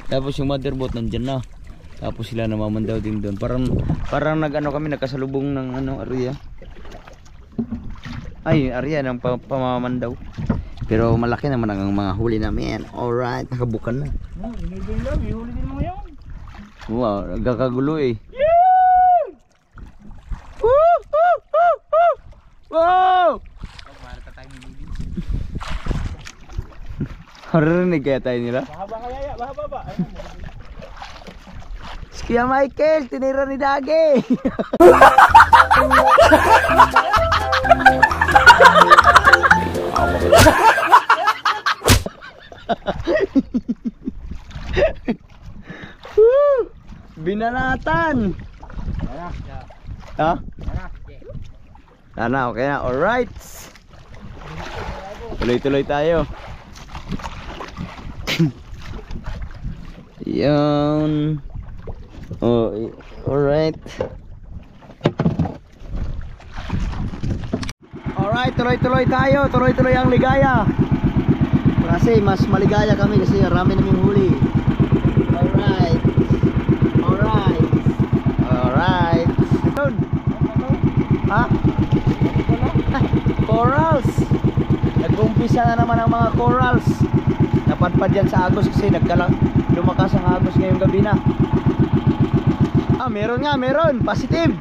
Speaker 2: Tapos yung motherboard nandyan na. Tapos sila namamandaw din doon. Parang nag-ano kami, nagkasalubong ng area. Ay, area ng pamamandaw. Pero malaki naman ang mga huli namin. Alright, nakabukan na.
Speaker 1: Inibig lang, ihuli din mo ngayon.
Speaker 2: Wow, nagkakagulo eh. Wow! Marinig kaya tayo nila?
Speaker 1: Mahaba kaya ya, mahaba ba?
Speaker 2: Kuya Michael, tinira ni Dagi. Binanatan. Ha? Ana, okay na. Alright. Tuloy-tuloy tayo. Yan. Oh, alright. Alright, tuloy-tuloy tayo. Tuloy-tuloy ang ligaya. Kasi mas maligaya kami kasi marami naming huli. Alright. Alright. Alright. Doon. Ha? Corals. Nag-umpisa na naman ang mga corals. Napadpad yan sa agos kasi lumakas ang agos ngayong gabi na. Ah, meron nga, meron. Positive.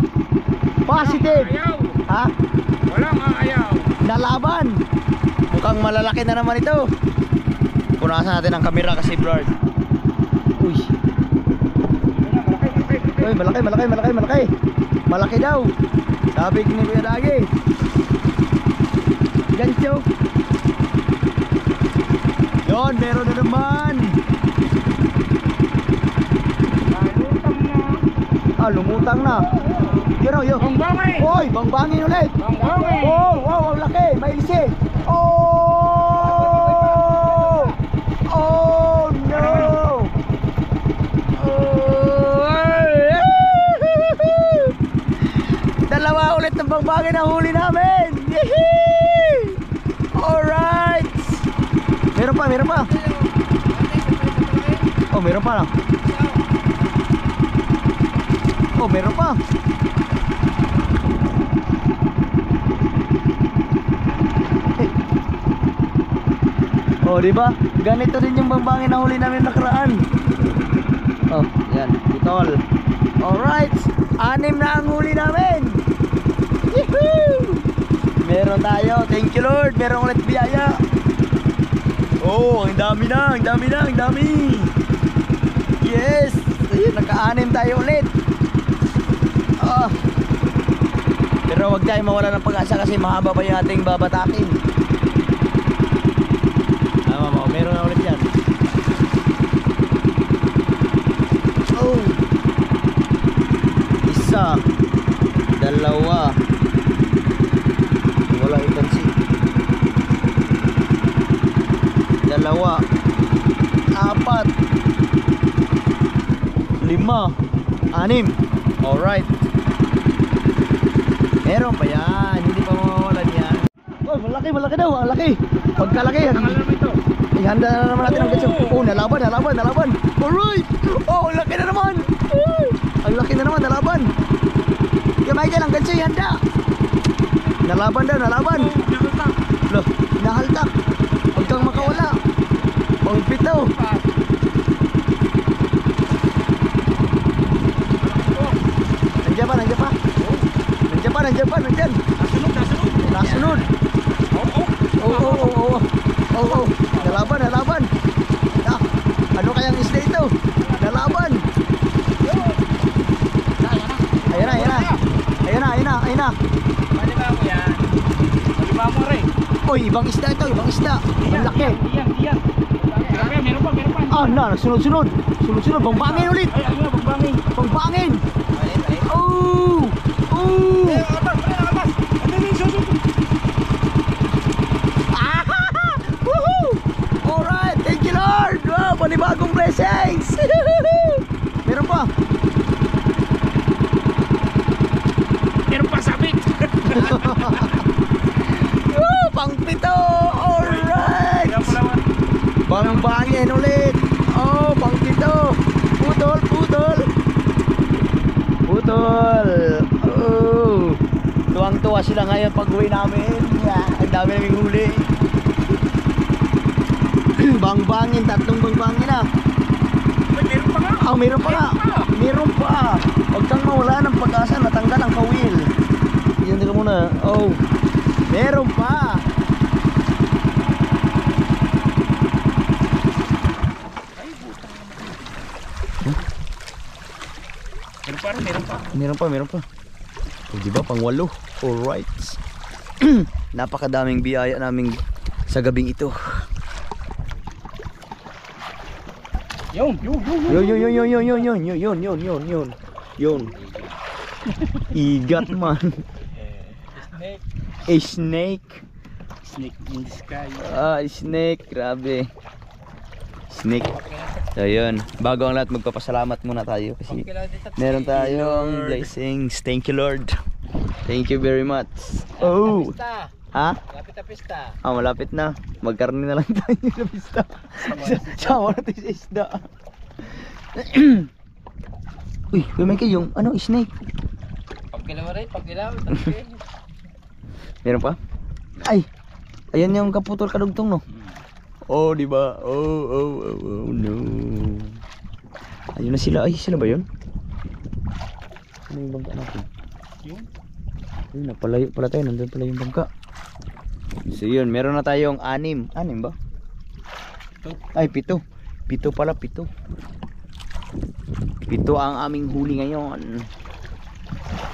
Speaker 2: Positive.
Speaker 3: Ayaw.
Speaker 2: Ha?
Speaker 3: Walang ayaw.
Speaker 2: Nalaban. Mukhang malalaki na naman ito. Punasan natin ang kamera kasi blurred. Uy. Uy, malaki, malaki, malaki, malaki. Malaki daw. Sabi ni Kuya Dagi. Gancho. Yon, meron na naman. Lumutang na. Yun o, yun.
Speaker 3: Bangbangin.
Speaker 2: Oy, bangbangin ulit.
Speaker 3: Bangbangin.
Speaker 2: Oh, wow, ang laki. May ilisi. Oh! Oh, no! Oh! Dalawa ulit ng bangbangin ang huli namin. Yehey! Alright. Meron pa, meron pa. Oh, meron pa na. Oh, meron pa. Oh, di ba? Ganito din yung bangbangin na huli namin nakaraan. Oh, yan, bitol. Alright, 6 na ang huli namin. Yehoo! Meron tayo. Thank you Lord. Meron ulit biyaya. Oh, ang dami na, ang dami na, ang dami. Yes, naka-6 tayo ulit. Pero wag tayo mawala ng pag-asa kasi mahaba pa yung ating babatakin. Tama mo, meron na ulit yan. Oh, 1, 2, wala itansi. 2, 4, 5, 6. Alright. Meron pa yan, hindi pa mawawalan yan. Oh, malaki, malaki daw, ang laki. Pagkalaki, ihanda na naman natin ang ganso. Oh, nalaban, nalaban, nalaban. Alright. Oh, ang laki na naman. Ang laki na naman, nalaban. Kaya Michael, ang ganso ihanda. Nalaban daw, nalaban. Loh, nahaltak. Huwag kang makawala. Pangpit daw. Nandiyan pa, nandiyan pa. Nandiyan pa, nandiyan pa, nandiyan.
Speaker 3: Nasunod, nasunod.
Speaker 2: Nasunod. Oo. Oo. Nalaban, nalaban. Ah, ano kayang isda ito? Nalaban. Ayan na, ayan na. Ayan na, ayan na, ayan na.
Speaker 3: Malima mo yan. Malima mo rin.
Speaker 2: Oy, ibang isda ito, ibang isda. Ang laki.
Speaker 3: Iyan. Meron pa, meron pa.
Speaker 2: Ah, na, sunod-sunod. Sunod-sunod, bangbangin ulit.
Speaker 3: Ay, ano na, bagbangin.
Speaker 2: Bangbangin. Oh! Oh!
Speaker 3: Atas. Ano yung susunod?
Speaker 2: Ah! Woohoo! Alright, thank you Lord! Wow, panibagong blessings! Meron pa!
Speaker 3: Meron pa sabit.
Speaker 2: Oh, pang-pito! Alright! Bangbangin ulit! Oh, pang-pito! Putol! Oh! Tuwang-tuwa sila ngayon pag-uwi namin. Ang dami naming huli. Bangbangin, 3 bangbangin na.
Speaker 3: Meron pa nga.
Speaker 2: Ah, meron pa nga. Meron pa. Huwag kang mawala ng pag-asa, natanggal ang kawil. Yan ka muna. Oh, meron pa.
Speaker 3: Meron pa.
Speaker 2: Meron pa. O, diba? Pang 8. Alright. Napakadaming biyaya naming sa gabing ito.
Speaker 3: Yun.
Speaker 2: Yun. Igat man.
Speaker 3: Snake.
Speaker 2: A snake.
Speaker 3: Snake in the sky.
Speaker 2: Snake. Grabe. Snake. So yun. Bago ang lahat, magpapasalamat muna tayo kasi meron tayong blessings. Thank you, Lord. Thank you very much. Oh. Ha?
Speaker 3: Lapit na pista.
Speaker 2: Malapit na. Magkarni na lang tayo sa pista. Sama natin sa isda. Uy, Michael, yung ano, snake.
Speaker 3: Pagkilaw.
Speaker 2: Meron pa? Ay! Ayan yung kaputol kadugtong, no? Oh, di ba? Oh, no. Ayun na sila. Ay, sila ba yun? Ano yung bangka natin?
Speaker 3: Yun.
Speaker 2: Ayun, napalayo pala tayo. Nandun pala yung bangka. So yun, meron na tayong 6. 6 ba? Ay, 7. 7 pala, 7. 7 ang aming huli ngayon.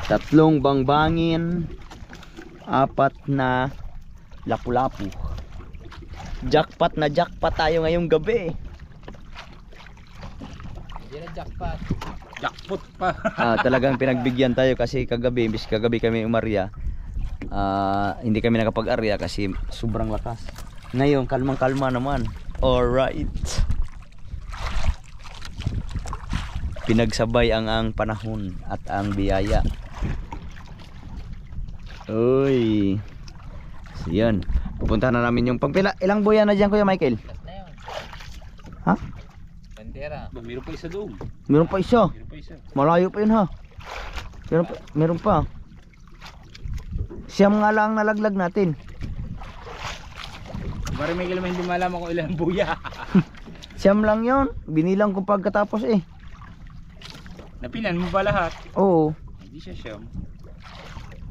Speaker 2: 3 bangbangin, 4 na lapu-lapu. Jackpot na jackpot tayo ngayong gabi.
Speaker 3: Hindi na jackpot. Jackpot pa.
Speaker 2: Talagang pinagbigyan tayo kasi kagabi, imbis kagabi kami umarya, hindi kami nakapag-arya kasi sobrang lakas. Ngayon, kalmang-kalma naman. Alright. Pinagsabay ang panahon at ang biyaya. Uy. So yun. Pupunta na namin yung pangpila. Ilang buya na dyan, Kuya Michael?
Speaker 3: Last na yun.
Speaker 2: Ha?
Speaker 3: Bandera. Meron pa isa doon.
Speaker 2: Meron pa isa.
Speaker 3: Meron pa isa.
Speaker 2: Malayo pa yun, ha? Meron pa. Siyam nga lang nalaglag natin.
Speaker 3: Bari may kailangan hindi malaman kung ilang buya.
Speaker 2: Siyam lang yun. Binilang ko pagkatapos eh.
Speaker 3: Napilan mo ba lahat?
Speaker 2: Oo.
Speaker 3: Hindi siya siyam.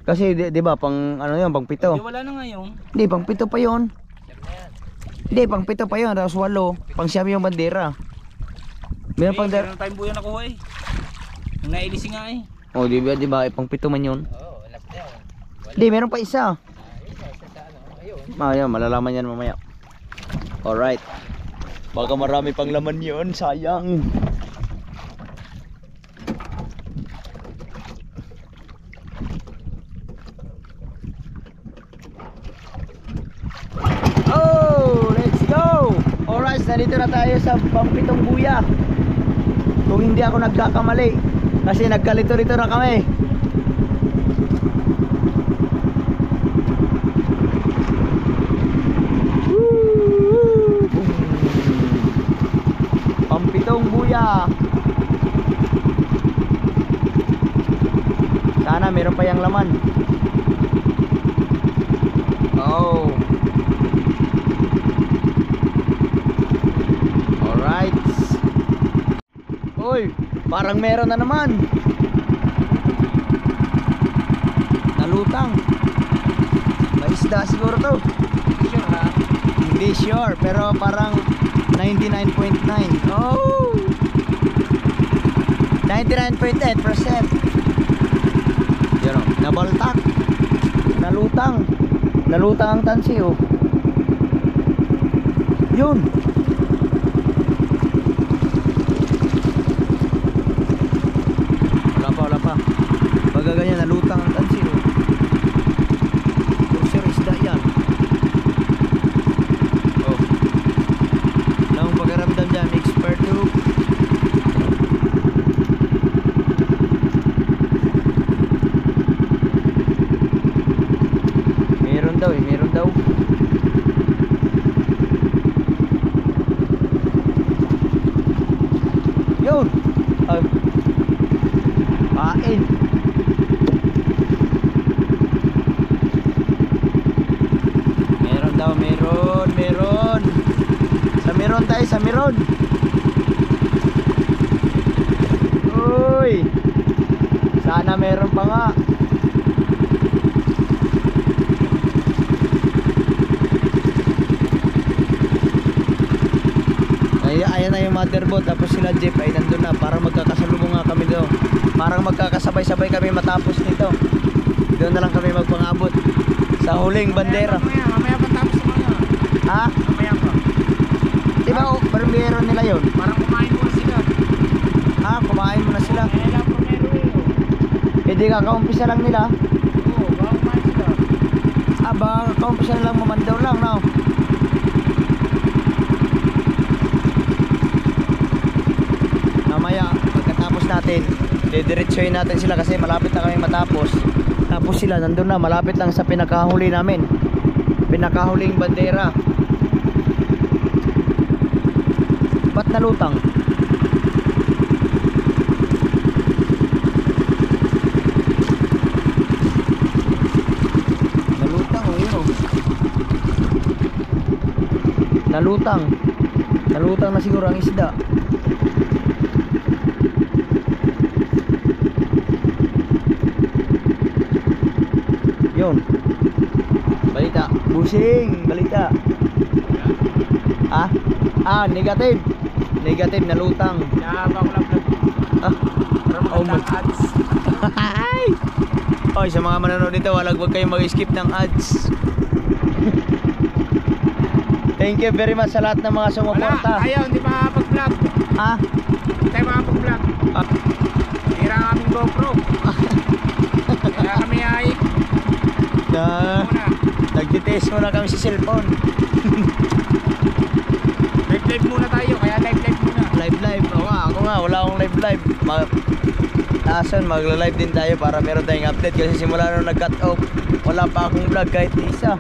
Speaker 2: Kasi di ba pang ano yun, pang 7.
Speaker 3: Hindi wala na ngayon.
Speaker 2: Hindi, pang 7 pa yun. Hindi, pang 7 pa yun. Tapos 8. Pang siyam yung bandera. Meron pang
Speaker 3: Meron tayong buya nakuha eh. Nung nailisi nga eh.
Speaker 2: Oh, di ba pang 7 man yun.
Speaker 3: Oo, wala pa yun.
Speaker 2: Hindi, meron pa isa.
Speaker 3: Isa sa ano. Ayun.
Speaker 2: Ayun, malalaman yan mamaya. Alright. Baka marami pang laman yun, sayang. Oh, let's go! Alright, nandito na tayo sa pang-7 buya. Kung hindi ako nagkakamali, kasi nagkalito-rito na kami. Pang-7 buya. Sana meron pa yung laman. Oh. Alright. Uy, parang meron na naman. Nalutang. May isda siguro to.
Speaker 3: Sure ha?
Speaker 2: Hindi sure, pero parang 99.9. Oh! 99.8%. Yan o, nabaltak. Nalutang. Nalutang ang tansi oh. Yun. Wala pa. Pagka ganyan nalutang ang tansi oh. For sure isda yan. Oh. Wala akong pagkaramdam dyan. Expert hook. Meron daw. Yun. Pain. Meron daw, meron. Sa meron. Uy. Sana meron pa nga. Ayan na yung mother motherboard tapos sila Jeep ay nandun na. Parang magkakasalubong nga kami doon. Parang magkakasabay-sabay kami matapos nito. Doon na lang kami magpangabot sa huling bandera.
Speaker 3: Mamaya pa tapos sa mga.
Speaker 2: Ha?
Speaker 3: Mamaya pa.
Speaker 2: Diba barbero nila yon?
Speaker 3: Parang kumain muna sila.
Speaker 2: Ha? Kumain mo na sila.
Speaker 3: Kaya lang primero eh.
Speaker 2: E di kakaumpisa lang nila.
Speaker 3: Oo, baka kumain sila.
Speaker 2: Baka kakaumpisa na lang mamandaw lang, no? Mamaya, pagkatapos natin, didiretsuhin natin sila kasi malapit na kami matapos. Tapos sila, nandun na, malapit lang sa pinakahuli namin. Pinakahuling bandera. Ba't nalutang? Nalutang, oh, yun, oh. Nalutang. Nalutang na siguro ang isda. Yun. Balita. Busing. Balita. Negative. Negative na lutang.
Speaker 3: Nahaba ko lang vlog. Pero
Speaker 2: Oh my.
Speaker 3: magandang ads.
Speaker 2: Oy, sa mga manonood nito, wag kayong mag-skip ng ads. Thank you very much sa lahat ng mga
Speaker 3: Wala,
Speaker 2: sumuporta.
Speaker 3: ayaw, hindi makapag-vlog. Hindi tayo makapag-vlog. Hira ang aming GoPro. Kaya kami ay muna.
Speaker 2: Nagtitest muna kami sa cellphone.
Speaker 3: Live muna tayo, kaya live muna.
Speaker 2: Live. Ako nga, wala akong live. Magla-live din tayo para meron tayong update kasi simula nung nag-cut off, wala pa akong vlog kahit isa.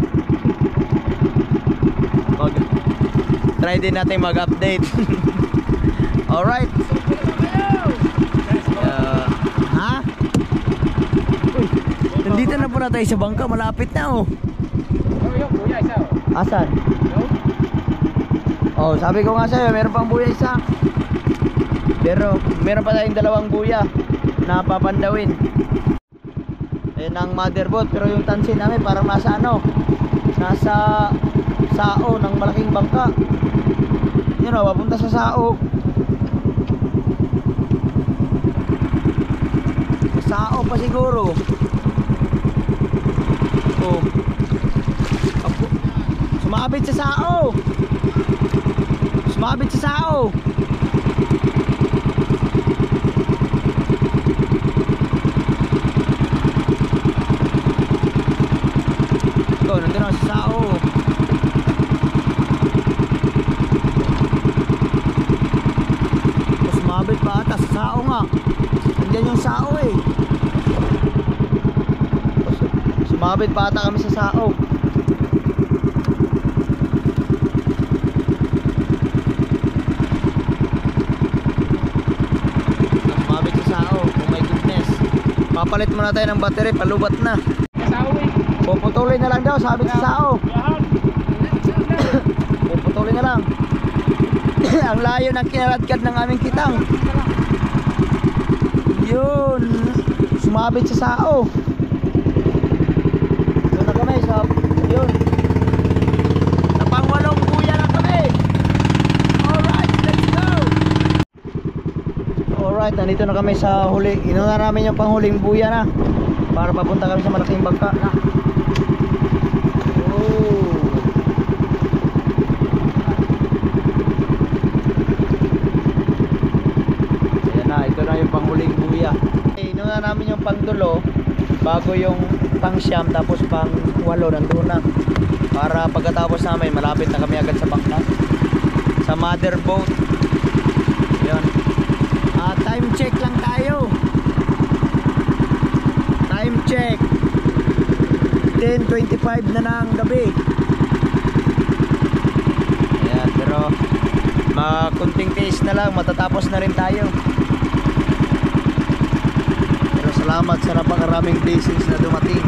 Speaker 2: Try din natin mag-update. Alright. Uy, nandito na po na tayo sa bangka, malapit na, oh.
Speaker 3: Yung kuya isa.
Speaker 2: Asan? Oh, sabi ko nga sa'yo, meron pang buya isa. Pero meron pa tayong dalawang buya na papandawin. Ayan ang motherboard, pero yung tansin namin parang nasa nasa sao ng malaking bangka. Yun o, papunta sa sao. Sao pa siguro. Oh. Sumabit sa sao. Sumabit sa sao. Ito, nandun ako sa sao. Ito, sumabit pa ata sa sao nga. Nandiyan yung sao eh. Sumabit pa ata kami sa sao. Papalit muna tayo ng battery, palubat na. Puputulin na lang daw, sabi sa sao. Puputulin na lang. Ang layo ng kinaladkad ng aming kitang. Yun, sumabit sa sao. Doon na kami sa, yun. Napangwalong buya na kami. Alright, let's go. Alright, nandito na kami sa huli. Inuna namin yung panghuling buya na para papunta kami sa malaking bangka. Ayan na, ito na yung panghuling buya. Inuna namin yung pangdulo bago yung pang siyam, tapos pang walo nandun na. Para pagkatapos namin, malapit na kami agad sa bangka. Sa motherboat. Ayan. Time check lang tayo. Time check 10:25 na ng gabi. Ayan, pero makunting tiis na lang, matatapos na rin tayo. Pero salamat sa napakaraming blessings na dumating.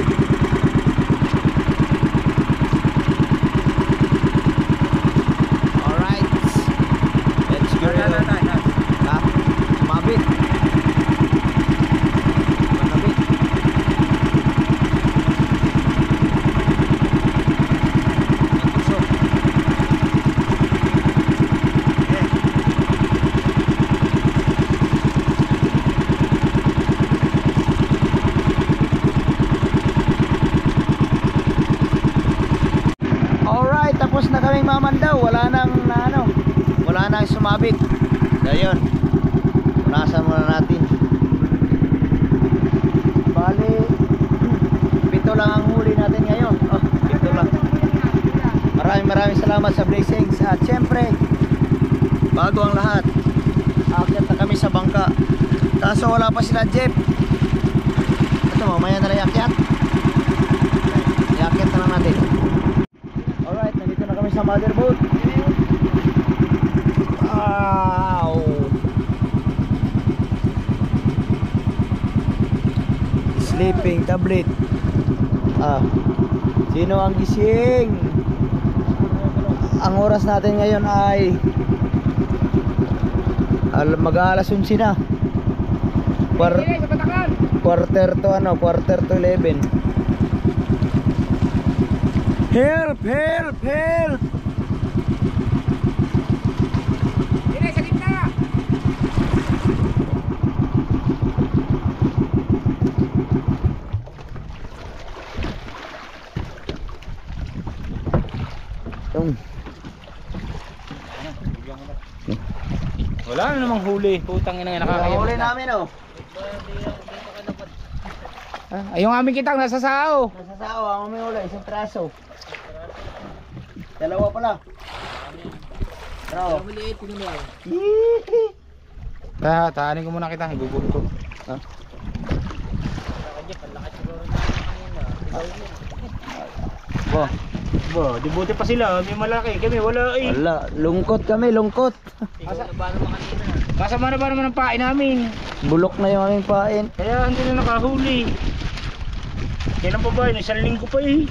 Speaker 2: Alright, let's go. Mabit. sumabit. So yun, punasan muna natin. Bali, 7 lang ang huli natin ngayon. 7 lang. Maraming salamat sa blessings. At syempre, bago ang lahat, aakyat na kami sa bangka. Kaso wala pa sila Jeep. Ito, mamaya na lang iakyat. Iakyat na lang natin. Alright, nandito na kami sa motherboat. Wow! Sleeping tablet. Sino ang gising? Ang oras natin ngayon ay mag-aalas 11 na. Quarter to 11. Help!
Speaker 3: Dire sa gitna. Wala na namang huli. Putang ina nga nakakaya.
Speaker 2: Huli namin
Speaker 3: Ay, yung aming kitang nasa sao.
Speaker 2: Nasa sao, ang may huli, isang praso. Dalawa pala. Bravo.
Speaker 3: Taanin ko muna kita, gugulo ko. Di buti pa sila, may malaki, kami wala eh.
Speaker 2: Wala, lungkot kami, lungkot.
Speaker 3: Kasama na ba naman ang pain namin?
Speaker 2: Bulok na yung aming pain.
Speaker 3: Kaya hindi na nakahuli. Kailan pa ba? Isang linggo pa eh.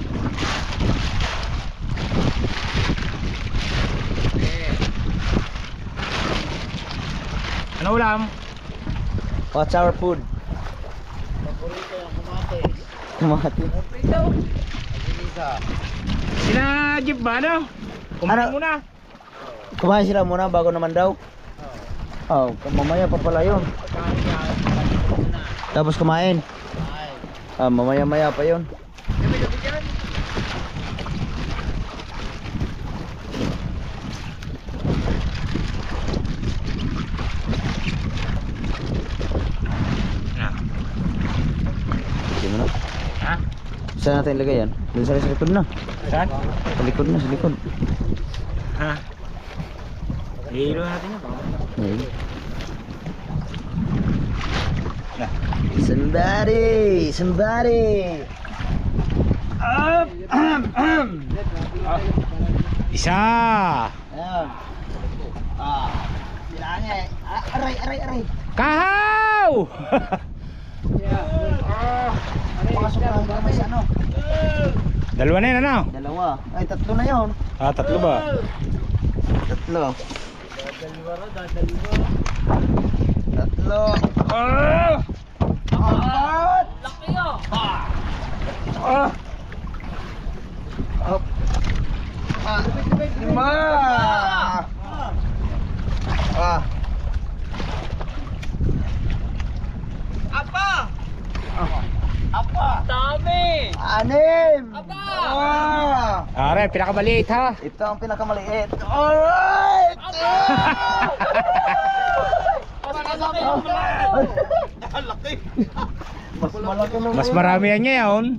Speaker 3: Ano ulam?
Speaker 2: What's our food? Kumate.
Speaker 3: Sina Jeep ba no? Kumain
Speaker 2: Ano?
Speaker 3: muna.
Speaker 2: Kumain sila muna bago naman daw. Mamaya pa pala yun. Tapos kumain. Mamaya pa yun. Sige mo na.
Speaker 3: Ha?
Speaker 2: Saan natin ilagay yan? Doon sa likod na.
Speaker 3: Saan?
Speaker 2: Sa likod na, sa likod.
Speaker 3: Ha? Hilo natin yun.
Speaker 2: Ayun. Somebody. Up.
Speaker 3: Isa.
Speaker 2: Ayan. Bilangin eh. Aray.
Speaker 3: Kahaw!
Speaker 2: Pasok na ang kamay sa ano.
Speaker 3: Dalawa na yun ano?
Speaker 2: Dalawa. Ay, 3 na yun.
Speaker 3: Tatlo ba?
Speaker 2: 3. 4.
Speaker 3: Laki oh!
Speaker 2: Up. 5. Apa? Dami! 6.
Speaker 3: Are, pinakamaliit ha?
Speaker 2: Ito ang pinakamaliit. Alright! Mas malaki nung
Speaker 3: Mas marami yan ngayon.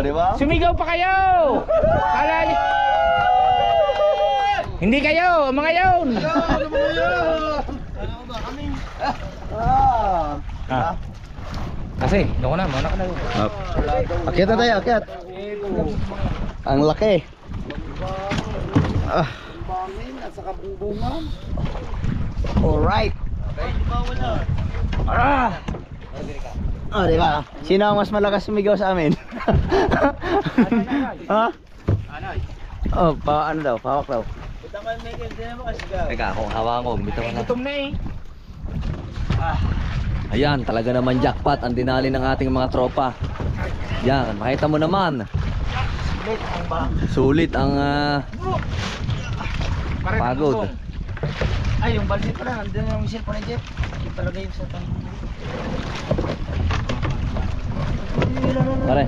Speaker 2: di ba?
Speaker 3: Sumigaw pa kayo! Kala niyo... Hindi kayo, mga yun! Kasi, doon ko na, mauna ka na.
Speaker 2: Akyat na tayo, akyat. Ang laki. Alright. Di ba? Sino ang mas malakas sumigaw sa amin? Ha? Ano daw? Pawak daw.
Speaker 4: Teka, kung hawakan ko, bitaw na.
Speaker 3: Gutom na eh.
Speaker 4: Ayan, talaga naman jackpot ang dinali ng ating mga tropa. Yan, makita mo naman. Sulit ang pagod.
Speaker 2: Ay, yung balsit pala. Nandun yung cellphone ni Jeff. Yung talaga yung sa tanong.
Speaker 4: Pare.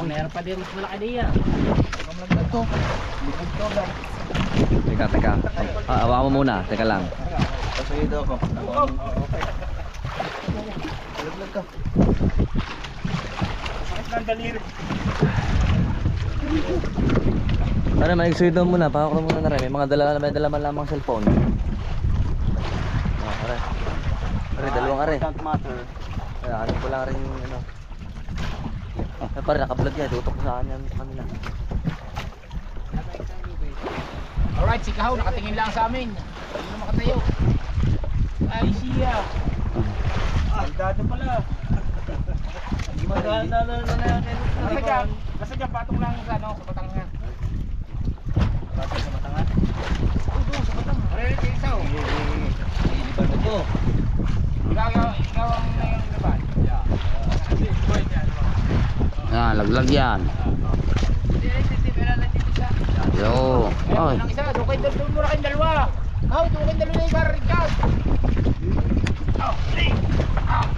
Speaker 3: Meron pa din mas malaki diya.
Speaker 4: Teka. Awa mo muna, teka lang.
Speaker 2: Pasuido ako. Laglag ka.
Speaker 4: Pare, mag-suit down muna. Pakakuro muna na rin. May mga dala man lamang cellphone. Pare. Pare, dalawang are.
Speaker 2: Don't matter.
Speaker 4: Kaya ano ko lang rin, ano. Pare, naka-vlog yan. Tutok ko sa kanila.
Speaker 3: Alright, si Kahaw nakatingin lang sa amin. Hindi na makatayo. Ay siya.
Speaker 1: Dado pala.
Speaker 3: Basta dyan, patong lang sa ano, sa Batangas.
Speaker 1: Patong sa Batangas.
Speaker 3: Oo, doon sa Batangas. Pare, isa o.
Speaker 1: Ilipan mo po.
Speaker 3: Ikaw ang ngayon laban.
Speaker 2: Ah, laglag yan. Yo.
Speaker 3: Ay, ang isa, doon muna kayong dalawa. Kahaw, doon kayong dalawa yung Richard.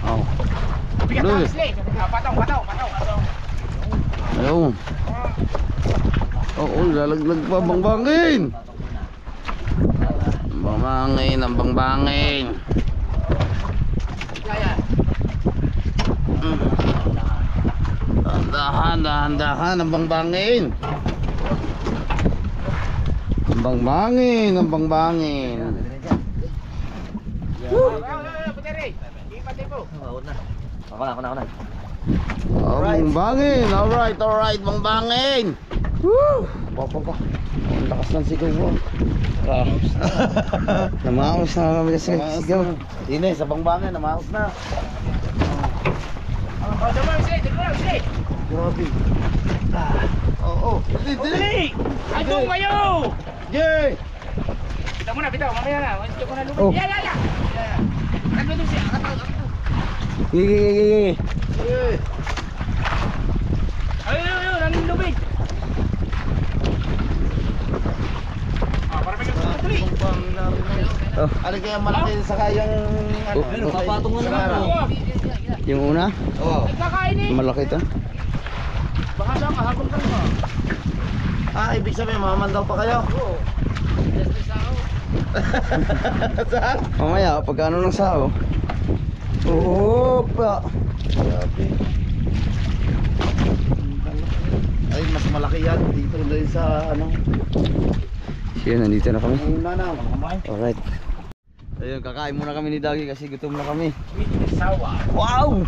Speaker 2: Oh.
Speaker 3: Bigat
Speaker 2: Luy.
Speaker 3: ang sli. Patong.
Speaker 2: Ayun. Oo, lalaglag pa bangbangin. Ang bangbangin.
Speaker 3: Kaya.
Speaker 2: Dahan ang bangbangin. Ang bangbangin.
Speaker 3: Puteri. Hindi pati po.
Speaker 4: Ako na.
Speaker 2: Bangbangin. Alright, bangbangin. Woo! Papa. Ang lakas ng sigaw mo. Namaos na kami kasi sigaw. Hindi sa bangbangin, namaos na.
Speaker 3: Oh, dalawa, sli.
Speaker 2: Grabe. Oo. Dili.
Speaker 3: Andun kayo!
Speaker 2: Yay!
Speaker 3: Bitaw mamaya na. Hindi ko na
Speaker 2: Oh.
Speaker 3: lumit. Ya. Nandun siya.
Speaker 2: Gigi.
Speaker 3: Ayun, nandun lumit. Para may tuloy.
Speaker 2: Oh. Ano kaya malaki sa kayang
Speaker 4: Pero papatong nga naman to.
Speaker 2: Yung una? Oo.
Speaker 3: Kakain eh.
Speaker 2: Malaki to.
Speaker 3: Baka lang, habang ka mo.
Speaker 2: Ibig sabihin mamandaw pa kayo?
Speaker 3: Oo.
Speaker 2: Saan? Mamaya, pagkano ng sao? Opa! Grabe. Ay, mas malaki yan dito dahil sa ano. Siya, nandito na kami. Alright. Ayun, kakain muna kami ni Dagi kasi gutom na kami.
Speaker 3: Sawa.
Speaker 2: Wow!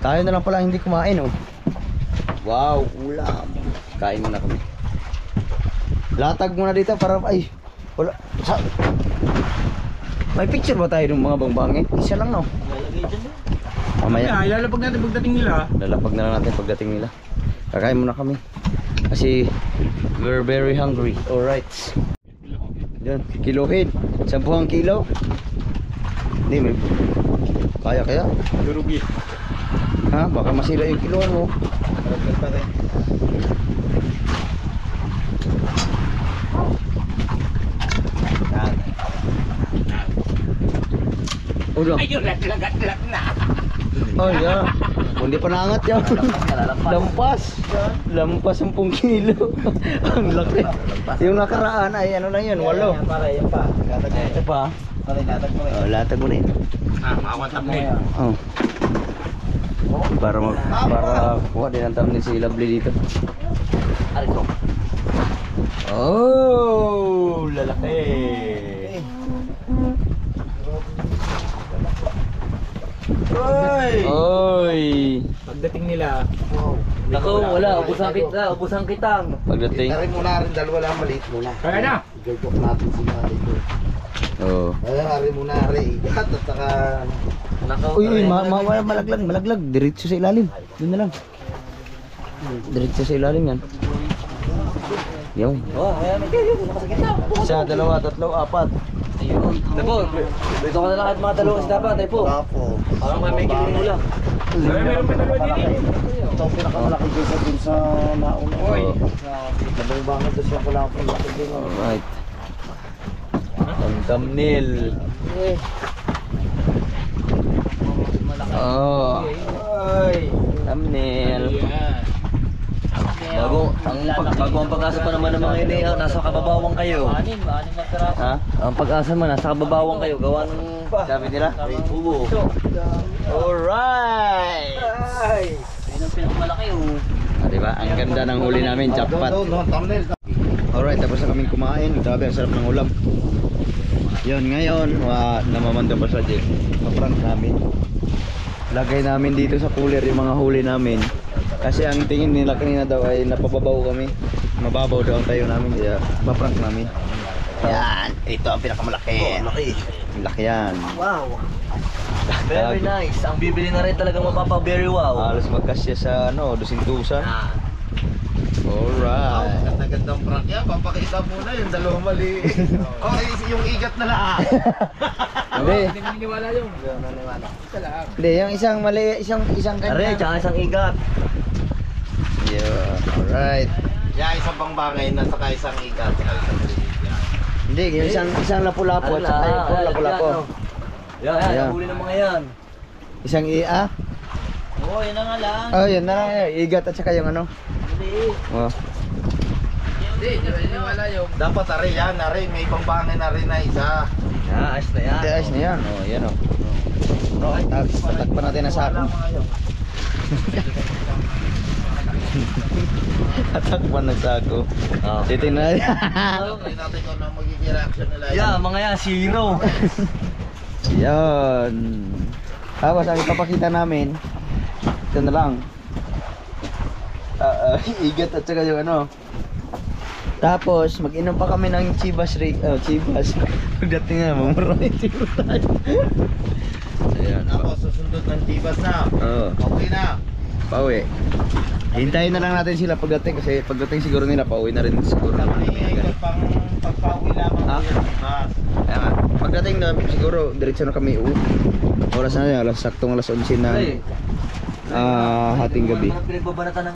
Speaker 2: Tayo na lang pala hindi kumain, oh. Wow, ulam. Kain muna kami. Latag muna dito para ay wala. May picture ba tayo ng mga bangbangin? Isa lang, no? Mamaya.
Speaker 1: Ilalapag natin pagdating nila.
Speaker 2: Lalapag na lang natin pagdating nila. Kakain muna kami. Kasi we're very hungry. Alright. Diyan, kilohin. 10 kilo. Hindi, may kaya.
Speaker 1: Durugi.
Speaker 2: Ha? Baka masira yung kiloan mo. Ulo.
Speaker 3: Ayun, lagat na.
Speaker 2: Oh, yeah. Hindi pa naangat yan. Lampas 10 kilo. Ang laki. Yung nakaraan ay ano lang yun, 8.
Speaker 1: Yan pa.
Speaker 2: Ito pa.
Speaker 1: Latag mo
Speaker 2: Oh, latag mo na yun.
Speaker 3: Makawan thumbnail.
Speaker 2: Oh. Para kuha din ang thumbnail si Lovely dito.
Speaker 4: Arito.
Speaker 2: Oh, lalaki. Oy.
Speaker 1: Pagdating nila.
Speaker 4: Naku, wala. Ubusan kitang.
Speaker 2: Pagdating.
Speaker 5: Tarin muna rin, dalawa lang maliit muna.
Speaker 3: Kaya na.
Speaker 5: Gagok natin sila dito.
Speaker 2: Oh.
Speaker 5: Kaya rin muna rin, ikat at saka ano.
Speaker 4: Naku.
Speaker 2: Uy, malaglag. Diretso sa ilalim. Doon na lang. Diretso sa ilalim yan. Yun.
Speaker 4: Oh, ayan.
Speaker 2: Isa, dalawa, tatlo, apat.
Speaker 4: Ayun. Tapo, dito ka na lang kahit mga dalawang isda pa. Tapo.
Speaker 5: Tapo.
Speaker 4: Parang may kiling mo lang.
Speaker 3: Meron pa dalawa din eh.
Speaker 5: Ito ang pinakamalaki dun sa nauna.
Speaker 3: Oy.
Speaker 5: Labang bangat doon siya pala ang laki din.
Speaker 2: Alright. Ang thumbnail. Oh.
Speaker 1: Ay.
Speaker 2: Thumbnail.
Speaker 3: Ayan.
Speaker 4: Bago ang pag-asa pa naman ng mga ini, nasa kababawang kayo.
Speaker 2: Ha?
Speaker 4: Ang pag-asa mo, nasa kababawang kayo. Gawa ng...
Speaker 2: Sabi nila?
Speaker 4: Oo.
Speaker 2: Alright! Diba? Ang ganda ng huli namin, jackpot.
Speaker 5: thumbnail.
Speaker 2: Alright, tapos na kaming kumain. Grabe, ang sarap ng ulam. Yun, ngayon, namamanda pa sa Jeep. Paprank namin. Lagay namin dito sa cooler yung mga huli namin. Kasi ang tingin nila kanina daw ay napababaw kami. Mababaw daw ang tayo namin, kaya paprank namin. Yan, ito ang pinakamalaki. Laki yan.
Speaker 4: Wow. Very nice. Ang bibili na rin talagang mapapa-very wow.
Speaker 2: Halos magkasya sa ano, 200,000. Alright.
Speaker 5: Ganda-gandang prank yan. Papakita muna yung dalawang mali. Okay, yung igat na lang.
Speaker 2: Hindi.
Speaker 3: Hindi naniniwala yung.
Speaker 2: Hindi, yung isang mali, isang
Speaker 4: Are,
Speaker 2: kanya.
Speaker 4: tsaka isang igat.
Speaker 2: Yeah, alright.
Speaker 5: Yeah, isang pang bangay na saka isang igat. Saka isang mali.
Speaker 2: Hindi, yung isang lapu-lapu at saka yung puro lapu-lapu.
Speaker 4: Yan,
Speaker 2: Ayan.
Speaker 4: ang huli ng mga yan.
Speaker 2: Isang ia.
Speaker 3: Oo, yun na nga lang.
Speaker 2: Oh, yun na lang yun. Igat at saka yung ano. Oh.
Speaker 3: Hindi naniniwala yung.
Speaker 5: Dapat ari yan, ari. May pang bangay na rin na isa.
Speaker 4: Ayos na yan.
Speaker 2: Hindi, ayos na yan. Oh, yan oh. Okay, tatakpan natin ang sako. Tatakpan ng sako.
Speaker 4: Oh.
Speaker 2: Titingnan natin.
Speaker 5: Tingnan natin kung ano magiging reaction nila.
Speaker 4: Yeah, mga yan, zero.
Speaker 2: Yan. Tapos ang ipapakita namin, ito na lang. Igat at saka yung ano. Tapos mag-inom pa kami ng Chivas Chivas. Pagdating nga, mamura yung Chivas tayo. Ayan.
Speaker 5: Tapos susundot ng tibas na.
Speaker 2: Oo.
Speaker 5: Okay na.
Speaker 2: Pauwi. Hintayin na lang natin sila pagdating kasi pagdating siguro nila pauwi na rin siguro.
Speaker 5: Kami ay pang pagpauwi lamang
Speaker 2: Ha?
Speaker 5: yung tibas.
Speaker 2: Kaya nga, pagdating na siguro diretso na kami uwi. Oras na yan, saktong alas 11 na hating gabi.
Speaker 4: Pinagbabanatan ng